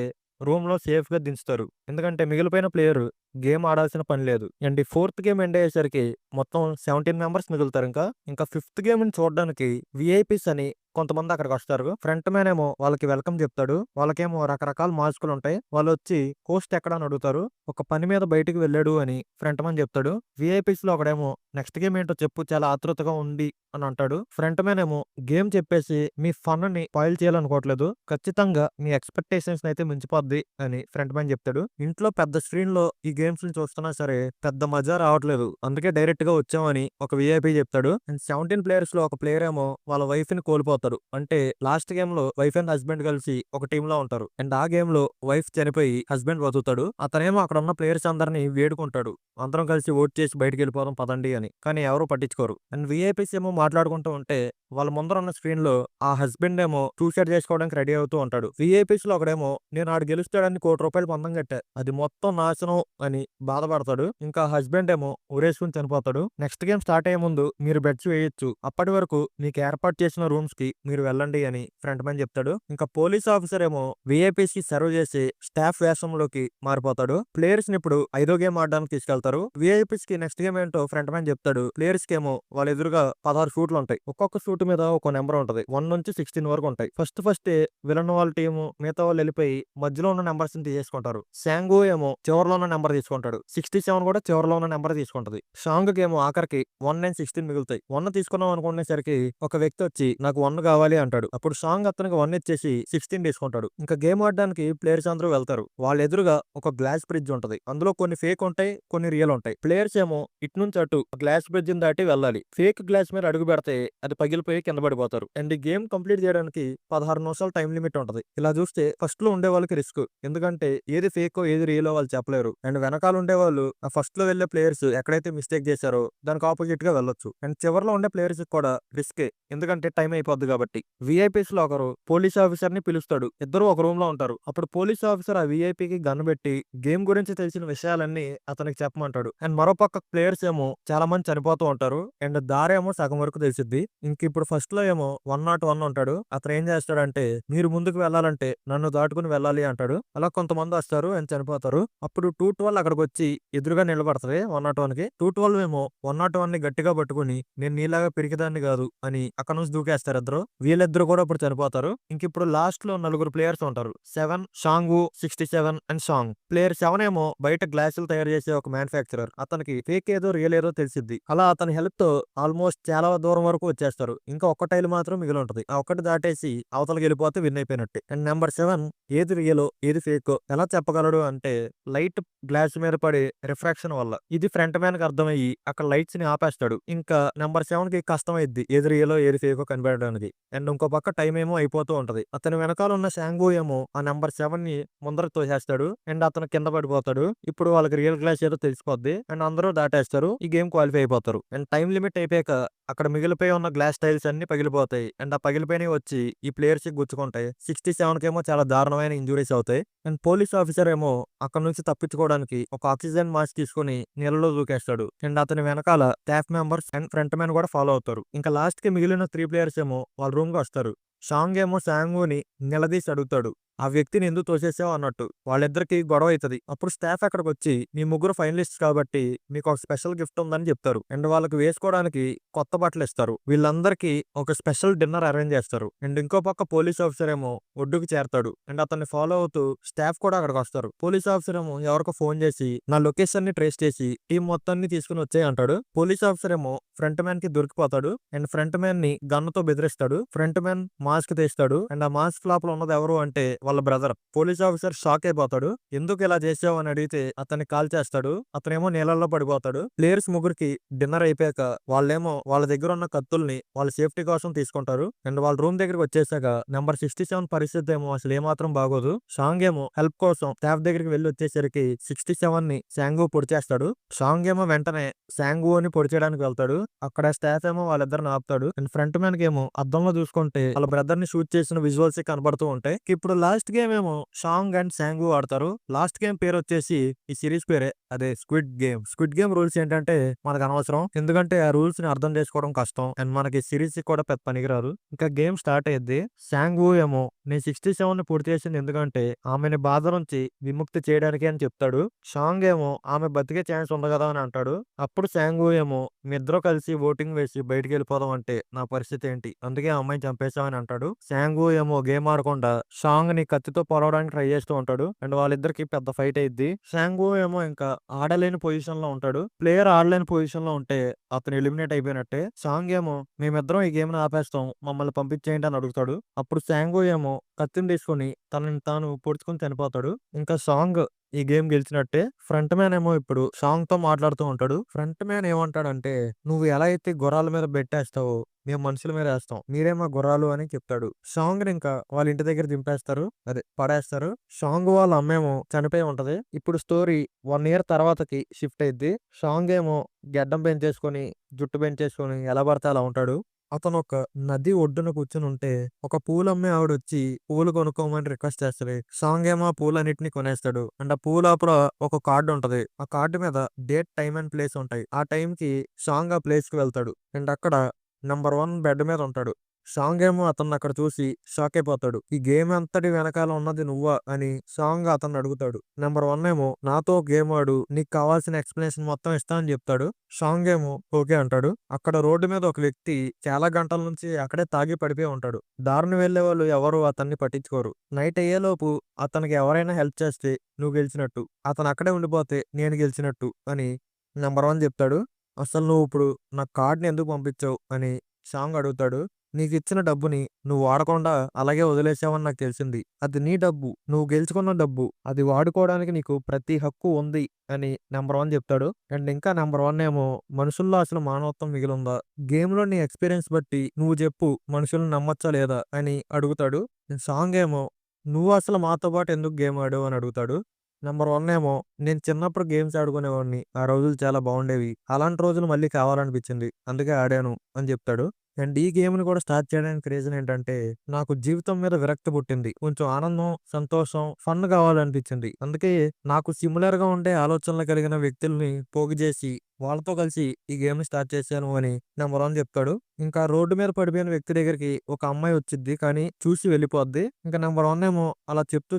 రూమ్ లో సేఫ్ గా దించుతారు. ఎందుకంటే మిగిలిపోయిన ప్లేయర్ గేమ్ ఆడాల్సిన పని లేదు. అండ్ ఈ 4th గేమ్ ఎండ్ అయ్యేసరికి మొత్తం 17 మెంబర్స్ మిగులుతారు. ఇంకా 5th గేమ్ ని చూడడానికి విఐపీస్ అని కొంతమంది అక్కడికి వస్తారు. ఫ్రంట్ మ్యాన్ ఏమో వాళ్ళకి వెల్కమ్ చెప్తాడు. వాళ్ళకేమో రకరకాల మాస్కులు ఉంటాయి. వాళ్ళు వచ్చి హోస్ట్ ఎక్కడ అని అడుగుతారు. ఒక పని మీద బయటికి వెళ్ళాడు అని ఫ్రంట్ మ్యాన్ చెప్తాడు. విఐపీస్ లో ఒకడేమో నెక్స్ట్ గేమ్ ఏంటో చెప్పు, చాలా ఆతృతగా ఉంది అని అంటాడు. ఫ్రంట్ మ్యాన్ ఏమో గేమ్ చెప్పేసి మీ ఫన్ ని స్పాయిల్ చేయాలనుకోవట్లేదు, ఖచ్చితంగా మీ ఎక్స్పెక్టేషన్స్ అయితే మించిపోద్ది అని ఫ్రంట్ మ్యాన్ చెప్తాడు. ఇంట్లో పెద్ద స్క్రీన్ లో ఈ గేమ్స్ ని చూస్తున్నా సరే పెద్ద మజా రావట్లేదు, అందుకే డైరెక్ట్ గా వచ్చామని ఒక విఐపీ చెప్తాడు. అండ్ 17 ప్లేయర్స్ లో ఒక ప్లేయర్ ఏమో వాళ్ళ వైఫ్ ని కోల్పోతాడు. చేస్తాడు. అంటే లాస్ట్ గేమ్ లో వైఫ్ అండ్ హస్బెండ్ కలిసి ఒక టీమ్ లో ఉంటారు. అండ్ ఆ గేమ్ లో వైఫ్ చనిపోయి హస్బెండ్ బతుకుతాడు. అతనేమో అక్కడ ఉన్న ప్లేయర్స్ అందరినీ వేడుకుంటాడు. అందరం కలిసి ఓట్ చేసి బయటికి వెళ్ళిపోదాం పదండి అని. కానీ ఎవరు పట్టించుకోరు. అండ్ విఐపీస్ ఏమో మాట్లాడుకుంటూ ఉంటే వాళ్ళ ముందర ఉన్న స్క్రీన్ లో ఆ హస్బెండ్ ఏమో సూసైడ్ చేసుకోవడానికి రెడీ అవుతూ ఉంటాడు. విఐపీస్ లో ఒకడేమో నేను ఆడు గెలుస్తాడని ₹1,00,00,000 పందం కట్టా, అది మొత్తం నాశనం అని బాధపడతాడు. ఇంకా హస్బెండ్ ఏమో ఉరేసుకుని చనిపోతాడు. నెక్స్ట్ గేమ్ స్టార్ట్ అయ్యే ముందు మీరు బెట్స్ వేయొచ్చు, అప్పటి వరకు మీకు ఏర్పాటు చేసిన రూమ్స్ కి మీరు వెళ్ళండి అని ఫ్రంట్ మ్యాన్ చెప్తాడు. ఇంకా పోలీస్ ఆఫీసర్ ఏమో విఐపీస్ కి సర్వ్ చేసి స్టాఫ్ వేషంలోకి మారిపోతాడు. ప్లేయర్స్ ని ఇప్పుడు 5వ గేమ్ ఆడడానికి తీసుకెళ్తారు. విఐపీస్ కి నెక్స్ట్ గేమ్ ఏంటో ఫ్రంట్ మ్యాన్ చెప్తాడు. ప్లేయర్స్ కి ఏమో వాళ్ళ ఎదురుగా 16 సూట్లు ఉంటాయి. ఒక్కొక్క సూట్ మీద ఒక నెంబర్ ఉంటది. 1 నుంచి 16 వరకు ఉంటాయి. ఫస్ట్ విలన్ వాళ్ళ టీము మిగతా వాళ్ళు వెళ్ళిపోయి మధ్యలో ఉన్న నెంబర్స్ ని తీసేసుకుంటారు. శాంగో ఏమో చివరిలో ఉన్న నెంబర్ తీసుకుంటాడు. 67 కూడా చివరిలో ఉన్న నెంబర్ తీసుకుంటది. షాంగ్ కి ఏమో ఆఖరికి 1 అండ్ 16 మిగులుతాయి. 1 తీసుకున్నాం అనుకునేసరికి ఒక వ్యక్తి వచ్చి నాకు 1 కావాలి అంటాడు. అప్పుడు షాంగ్ అతనికి 1 ఇచ్చేసి 16 తీసుకుంటాడు. ఇంకా గేమ్ ఆడడానికి ప్లేయర్స్ అందరూ వెళ్తారు. వాళ్ళ ఎదురుగా ఒక గ్లాస్ బ్రిడ్జ్ ఉంటది. అందులో కొన్ని ఫేక్ ఉంటాయి, కొన్ని రియల్ ఉంటాయి. ప్లేయర్స్ ఏమో ఇటు నుంచి అటు గ్లాస్ బ్రిడ్జ్ దాటి వెళ్ళాలి. ఫేక్ గ్లాస్ మీద అడుగు పెడితే అది పగిలిపోయి కింద పడిపోతారు. అండ్ ఈ గేమ్ కంప్లీట్ చేయడానికి 16 నిమిషాలు టైం లిమిట్ ఉంటది. ఇలా చూస్తే ఫస్ట్ లో ఉండే వాళ్ళకి రిస్క్, ఎందుకంటే ఏది ఫేకో ఏది రియలో వాళ్ళు చెప్పలేరు. అండ్ వెనకాల ఉండే వాళ్ళు ఆ ఫస్ట్ లో వెళ్లే ప్లేయర్స్ ఎక్కడైతే మిస్టేక్ చేశారో దానికి ఆపోజిట్ గా వెళ్ళొచ్చు. అండ్ చివరిలో ఉండే ప్లేయర్స్ కూడా రిస్కే, ఎందుకంటే టైం అయిపోద్ది కాబట్టి. విఐపీస్ లో ఒకరు పోలీస్ ఆఫీసర్ ని పిలుస్తాడు. ఇద్దరు ఒక రూమ్ లో ఉంటారు. అప్పుడు పోలీస్ ఆఫీసర్ ఆ విఐపీకి గన్ పెట్టి గేమ్ గురించి తెలిసిన విషయాలన్నీ అతనికి చెప్పమంటాడు. అండ్ మరోపక్క ప్లేయర్స్ ఏమో చాలా మంది చనిపోతూ ఉంటారు. అండ్ దారేమో సగం వరకు తెలిసిద్ది. ఇంక ఇప్పుడు ఫస్ట్ లో ఏమో 101 ఉంటాడు. అతను ఏం చేస్తాడంటే మీరు ముందుకు వెళ్ళాలంటే నన్ను దాటుకుని వెళ్ళాలి అంటాడు. అలా కొంతమంది వస్తారు అండ్ చనిపోతారు. అప్పుడు 212 అక్కడికి వచ్చి ఎదురుగా నిలబడతది 101 కి. 212 ఏమో 101 ని గట్టిగా పట్టుకుని నేను నీలాగా పిరికిదాన్ని కాదు అని అక్కడ నుంచి దూకేస్తారు ఇద్దరు. వీళ్ళిద్దరు కూడా ఇప్పుడు చనిపోతారు. ఇంక ఇప్పుడు లాస్ట్ లో నలుగురు ప్లేయర్స్ ఉంటారు. 7, షాంగు, 67 అండ్ షాంగ్. ప్లేయర్ 7 ఏమో బయట గ్లాసులు తయారు చేసే ఒక మ్యానుఫ్యాక్చరర్. అతనికి ఫేక్ ఏదో రియల్ ఏదో తెలిసిద్ది. అలా అతని హెల్ప్ తో ఆల్మోస్ట్ చాలా దూరం వరకు వచ్చేస్తారు. ఇంకా ఒక్క టైల్ మాత్రం మిగిలి ఉంటది. ఆ ఒక్కటి దాటేసి అవతలకి వెళ్ళిపోతే విన్ అయిపోయినట్టే. అండ్ నెంబర్ 7 ఏది రియలో ఏది ఫేకో ఎలా చెప్పగలడు అంటే లైట్ గ్లాస్ మీద పడే రిఫ్రాక్షన్ వల్ల. ఇది ఫ్రంట్ మ్యాన్ కి అర్థమయ్యి అక్కడ లైట్స్ ని ఆపేస్తాడు. ఇంకా నెంబర్ 7 కి కష్టమైద్ది ఏది రియలో ఏది ఫేకో కనిపెట్టడానికి. అండ్ ఇంకో పక్క టైం ఏమో అయిపోతూ ఉంటది. అతని వెనకాల ఉన్న శాంగో ఏమో ఆ నెంబర్ 7 ని ముందరకు తోసేస్తాడు. అండ్ అతను కింద పడిపోతాడు. ఇప్పుడు వాళ్ళకి రియల్ గ్లాస్ ఏదో తెలిసిపోద్ది. అండ్ అందరూ దాటేస్తారు. ఈ గేమ్ క్వాలిఫై అయిపోతారు. అండ్ టైం లిమిట్ అయిపోయాక అక్కడ మిగిలిపోయి ఉన్న గ్లాస్ టైల్స్ అన్ని పగిలిపోతాయి. అండ్ ఆ పగిలిపోయినవి వచ్చి ఈ ప్లేయర్స్ కి గుచ్చుకుంటాయి. 67 కేమో చాలా దారుణమైన ఇంజురీస్ అవుతాయి. అండ్ పోలీస్ ఆఫీసర్ ఏమో అక్కడ నుంచి తప్పించుకోవడానికి ఒక ఆక్సిజన్ మాస్క్ తీసుకుని నీళ్ళలో దూకేస్తాడు. అండ్ అతని వెనకాల staff members and front man కూడా ఫాలో అవుతారు. ఇంకా లాస్ట్ కి మిగిలిన 3 ప్లేయర్స్ ఏమో వాళ్ళ రూమ్ కి వస్తారు. షాంగ్ ఏమో శాంగుని నిలదీసి అడుగుతాడు ఆ వ్యక్తిని ఎందుకు తోసేసావు అన్నట్టు. వాళ్ళిద్దరికి గొడవ అవుతుంది. అప్పుడు స్టాఫ్ అక్కడికి వచ్చి మీ ముగ్గురు ఫైనలిస్ట్ కాబట్టి మీకు ఒక స్పెషల్ గిఫ్ట్ ఉందని చెప్తారు. అండ్ వాళ్ళకి వేసుకోవడానికి కొత్త బట్టలు ఇస్తారు. వీళ్ళందరికీ ఒక స్పెషల్ డిన్నర్ అరేంజ్ చేస్తారు. అండ్ ఇంకో పక్క పోలీస్ ఆఫీసర్ ఏమో ఒడ్డుకు చేరతాడు. అండ్ అతన్ని ఫాలో అవుతూ స్టాఫ్ కూడా అక్కడికి వస్తారు. పోలీస్ ఆఫీసర్ ఏమో ఎవరికో ఫోన్ చేసి నా లొకేషన్ ని ట్రేస్ చేసి టీం మొత్తాన్ని తీసుకుని వచ్చాయి అంటాడు. పోలీస్ ఆఫీసర్ ఏమో ఫ్రంట్ మ్యాన్ కి దొరికిపోతాడు. అండ్ ఫ్రంట్ మ్యాన్ ని గన్నుతో బెదిరిస్తాడు. ఫ్రంట్ మ్యాన్ మాస్క్ తీస్తాడు. అండ్ ఆ మాస్క్ లోపల ఉన్నది ఎవరు అంటే వాళ్ళ బ్రదర్. పోలీస్ ఆఫీసర్ షాక్ అయిపోతాడు. ఎందుకు ఇలా చేసావు అని అడిగితే అతన్ని కాల్ చేస్తాడు. అతనేమో నీళ్ళల్లో పడిపోతాడు. ప్లేయర్స్ ముగ్గురికి డిన్నర్ అయిపోయాక వాళ్ళేమో వాళ్ళ దగ్గర ఉన్న కత్తుల్ని వాళ్ళ సేఫ్టీ కోసం తీసుకుంటారు. అండ్ వాళ్ళ రూమ్ దగ్గరికి వచ్చేసాక నెంబర్ 67 పరిస్థితి ఏమో అసలు ఏమాత్రం బాగోదు. షాంగ్ ఏమో హెల్ప్ కోసం స్టాఫ్ దగ్గరికి వెళ్లి వచ్చేసరికి 67 ని శాంగు పొడి చేస్తాడు. షాంగ్ ఏమో వెంటనే శాంగు అని పొడి చేయడానికి వెళ్తాడు. అక్కడ స్టాఫ్ ఏమో వాళ్ళిద్దరిని ఆపుతాడు. అండ్ ఫ్రంట్ మ్యాన్ కి ఏమో అద్దంలో చూసుకుంటే వాళ్ళ బ్రదర్ ని షూట్ చేసిన విజువల్స్ కనబడుతూ ఉంటాయి. ఇప్పుడు లాస్ట్ గేమ్ ఏమో షాంగ్ అండ్ శాంగు ఆడతారు. లాస్ట్ గేమ్ పేరు వచ్చేసి ఈ సిరీస్ పేరే అదే squid game. Squid game rules ఏంటంటే మనకు అనవసరం, ఎందుకంటే ఆ రూల్స్ ని అర్థం చేసుకోవడం కష్టం. అండ్ మనకి సిరీస్ కూడా పెద్ద పనికిరాదు. ఇంకా గేమ్ స్టార్ట్ అయ్యింది. శాంగు ఏమో నేను 67 ని పూర్తి చేసింది ఎందుకంటే ఆమెని బాధ నుంచి విముక్తి చేయడానికి అని చెప్తాడు. షాంగ్ ఏమో ఆమె బతికే ఛాన్స్ ఉంది కదా అని అంటాడు. అప్పుడు శాంగు ఏమో మీ ఇద్దరు కలిసి ఓటింగ్ వేసి బయటికి వెళ్ళిపోదాం అంటే నా పరిస్థితి ఏంటి, అందుకే ఆ అమ్మాయిని చంపేశామని అంటాడు. శాంగు ఏమో గేమ్ ఆడకుండా షాంగ్ ని కత్తితో పొడవడానికి ట్రై చేస్తూ ఉంటాడు. అండ్ వాళ్ళిద్దరికి పెద్ద ఫైట్ అయ్యిద్ది. శాంగు ఏమో ఇంకా ఆడలేని పొజిషన్ లో ఉంటాడు. ప్లేయర్ ఆడలేని పొజిషన్ లో ఉంటే అతను ఎలిమినేట్ అయిపోయినట్టే. షాంగ్ ఏమో మేమిద్దరం ఈ గేమ్ ని ఆపేస్తాం, మమ్మల్ని పంపించేయండి అని అడుగుతాడు. అప్పుడు శాంగు ఏమో కత్తిని తీసుకుని తనని తాను పొడుచుకుని చనిపోతాడు. ఇంకా సాంగ్ ఈ గేమ్ గెలిచినట్టే. ఫ్రంట్ మ్యాన్ ఏమో ఇప్పుడు సాంగ్‌తో మాట్లాడుతూ ఉంటాడు. ఫ్రంట్ మ్యాన్ ఏమంటాడంటే, "నువ్వు ఎలా అయితే గుర్రాల మీద బెట్టేస్తావో, మేము మనుషుల మీద ఏస్తాం. మీరేమో గుర్రాలు" అని చెప్తాడు. సాంగ్‌ని ఇంకా వాళ్ళ ఇంటి దగ్గర దింపేస్తారు. అదే పడేస్తారు. సాంగ్ వాళ్ళ అమ్మేమో చనిపోయి ఉంటది. ఇప్పుడు స్టోరీ 1 ఇయర్ తర్వాతకి షిఫ్ట్ అయిద్ది. సాంగ్ ఏమో గెడ్డం పెంచేసుకొని, జుట్టు పెంచేసుకొని ఎలా పడితే అలా ఉంటాడు. అతను ఒక నది ఒడ్డున కూర్చొనుంటే, ఒక పూలమ్మే ఆవిడొచ్చి పూలు కొనుక్కోమని రిక్వెస్ట్ చేస్తది. సాంగ్ ఏమో ఆ పూలన్నిటిని కొనేస్తాడు. అండ్ ఆ పూ లోపల ఒక కార్డ్ ఉంటది. ఆ కార్డ్ మీద డేట్, టైమ్ అండ్ ప్లేస్ ఉంటాయి. ఆ టైంకి సాంగ్ ఆ ప్లేస్‌కి వెళ్తాడు. అండ్ అక్కడ నంబర్ 1 బెడ్ మీద ఉంటాడు. సాంగ్ ఏమో అతన్నక్కడ చూసి షాక్ అయిపోతాడు. "ఈ గేమ్ అంతటి వెనకాల ఉన్నది నువ్వా?" అని సాంగ్ అతన్ని అడుగుతాడు. నంబర్ 1 ఏమో "నాతో గేమ్ ఆడు. నీకు కావాల్సిన ఎక్స్‌ప్లనేషన్ మొత్తం ఇస్తా" అని చెప్తాడు. సాంగ్ ఏమో ఓకే అంటాడు. అక్కడ రోడ్డు మీద ఒక వ్యక్తి చాలా గంటల నుంచి అక్కడే తాగి పడిపోయి ఉంటాడు. దారిన వెళ్ళేవాళ్ళు ఎవరు అతన్ని పట్టించుకోరు. నైట్ అయ్యేలోపు అతనికి ఎవరైనా హెల్ప్ చేస్తే నువ్వు గెలిచినట్టు. అతను అక్కడే ఉండిపోతే నేను గెలిచినట్టు అని నంబర్ 1 చెప్తాడు. "అసలు నువ్వు ఇప్పుడు నా కార్డ్‌ని ఎందుకు పంపించావు?" అని సాంగ్ అడుగుతాడు. "నీకిచ్చిన డబ్బుని నువ్వు వాడకుండా అలాగే వదిలేసావని నాకు తెలిసింది. అది నీ డబ్బు. నువ్వు గెలుచుకున్న డబ్బు. అది వాడుకోవడానికి నీకు ప్రతి హక్కు ఉంది" అని నంబర్ 1 చెప్తాడు. అండ్ ఇంకా నంబర్ 1 ఏమో "మనుషుల్లో అసలు మానవత్వం మిగిలుందా? గేమ్‌లో నీ ఎక్స్‌పీరియన్స్ బట్టి నువ్వు చెప్పు మనుషుల్ని నమ్మొచ్చా లేదా?" అని అడుగుతాడు. సాంగ్ ఏమో "నువ్వు అసలు మాతో పాటు ఎందుకు గేమ్ ఆడావు?" అని అడుగుతాడు. నంబర్ 1 ఏమో "నేను చిన్నప్పుడు గేమ్స్ ఆడుకునేవాడిని. ఆ రోజులు చాలా బాగుండేవి. అలాంటి రోజులు మళ్ళీ కావాలనిపించింది. అందుకే ఆడాను" అని చెప్తాడు. అండ్ ఈ గేమ్‌ని కూడా స్టార్ట్ చేయడానికి రీజన్ ఏంటంటే, నాకు జీవితం మీద విరక్తి పుట్టింది. కొంచెం ఆనందం, సంతోషం, ఫన్ కావాలనిపించింది. అందుకే నాకు సిమిలర్‌గా ఉండే ఆలోచనలు కలిగిన వ్యక్తుల్ని పోగు చేసి, వాళ్ళతో కలిసి ఈ గేమ్‌ని స్టార్ట్ చేశాను అని నంబర్ 1 చెప్తాడు. ఇంకా రోడ్డు మీద పడిపోయిన వ్యక్తి దగ్గరికి ఒక అమ్మాయి వచ్చిద్ది. కానీ చూసి వెళ్ళిపోద్ది. ఇంకా నంబర్ 1 ఏమో అలా చెప్తూ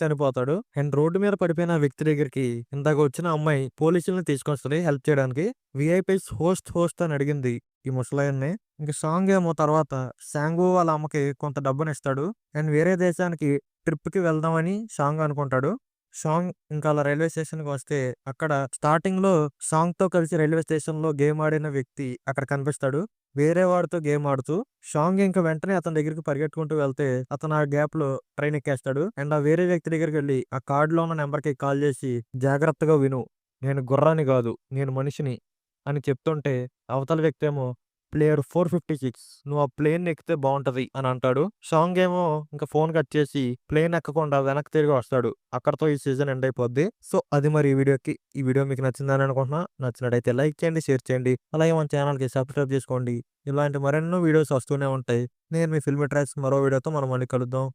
చనిపోతాడు. అండ్ రోడ్డు మీద పడిపోయిన ఆ వ్యక్తి దగ్గరికి ఇందాక వచ్చిన అమ్మాయి పోలీసుల్ని తీసుకొస్తది హెల్ప్ చేయడానికి. వీఐపీస్ హోస్ట్ అని అడిగింది ఈ ముసలాయన్ని. ఇంక సాంగ్ ఏమో తర్వాత సాంగు వాళ్ళ అమ్మకి కొంత డబ్బునిస్తాడు. అండ్ వేరే దేశానికి ట్రిప్‌కి వెళ్దామని సాంగ్ అనుకుంటాడు. సాంగ్ ఇంకా అలా రైల్వే స్టేషన్‌కి వస్తే అక్కడ స్టార్టింగ్‌లో సాంగ్‌తో కలిసి రైల్వే స్టేషన్‌లో గేమ్ ఆడిన వ్యక్తి అక్కడ కనిపిస్తాడు. వేరే వాడితో గేమ్ ఆడుతూ. సాంగ్ ఇంక వెంటనే అతని దగ్గరికి పరిగెట్టుకుంటూ వెళ్తే అతను ఆ గ్యాప్‌లో ట్రైన్ ఎక్కేస్తాడు. అండ్ ఆ వేరే వ్యక్తి దగ్గరికెళ్ళి ఆ కార్డ్‌లో ఉన్న నంబర్‌కి కాల్ చేసి "జాగ్రత్తగా విను. నేను గుర్రాన్ని గాదు. నేను మనిషిని" అని చెప్తుంటే అవతల వ్యక్తేమో "ప్లేయర్ 456 నువ్వు ఆ ప్లేన్ ఎక్కితే బావుంటది" అని అంటాడు. సాంగ్ ఏమో ఇంక ఫోన్ కట్ చేసి ప్లేన్ ఎక్కకుండా వెనక్కి తిరిగి వస్తాడు. అక్కడితో ఈ సీజన్ ఎండ్ అయిపోద్ది. సో, అది మరి ఈ వీడియోకి. ఈ వీడియో మీకు నచ్చిందని అనుకుంటున్నా. నచ్చినట్టయితే లైక్ చేయండి, షేర్ చేయండి. అలాగే మన ఛానల్‌కి సబ్స్క్రైబ్ చేసుకోండి. ఇలాంటి మరెన్నో వీడియోస్ వస్తూనే ఉంటాయి. నేను మీ ఫిల్మ్ ట్రాక్స్ మరో వీడియోతో మనం మళ్ళీ కలుద్దాం.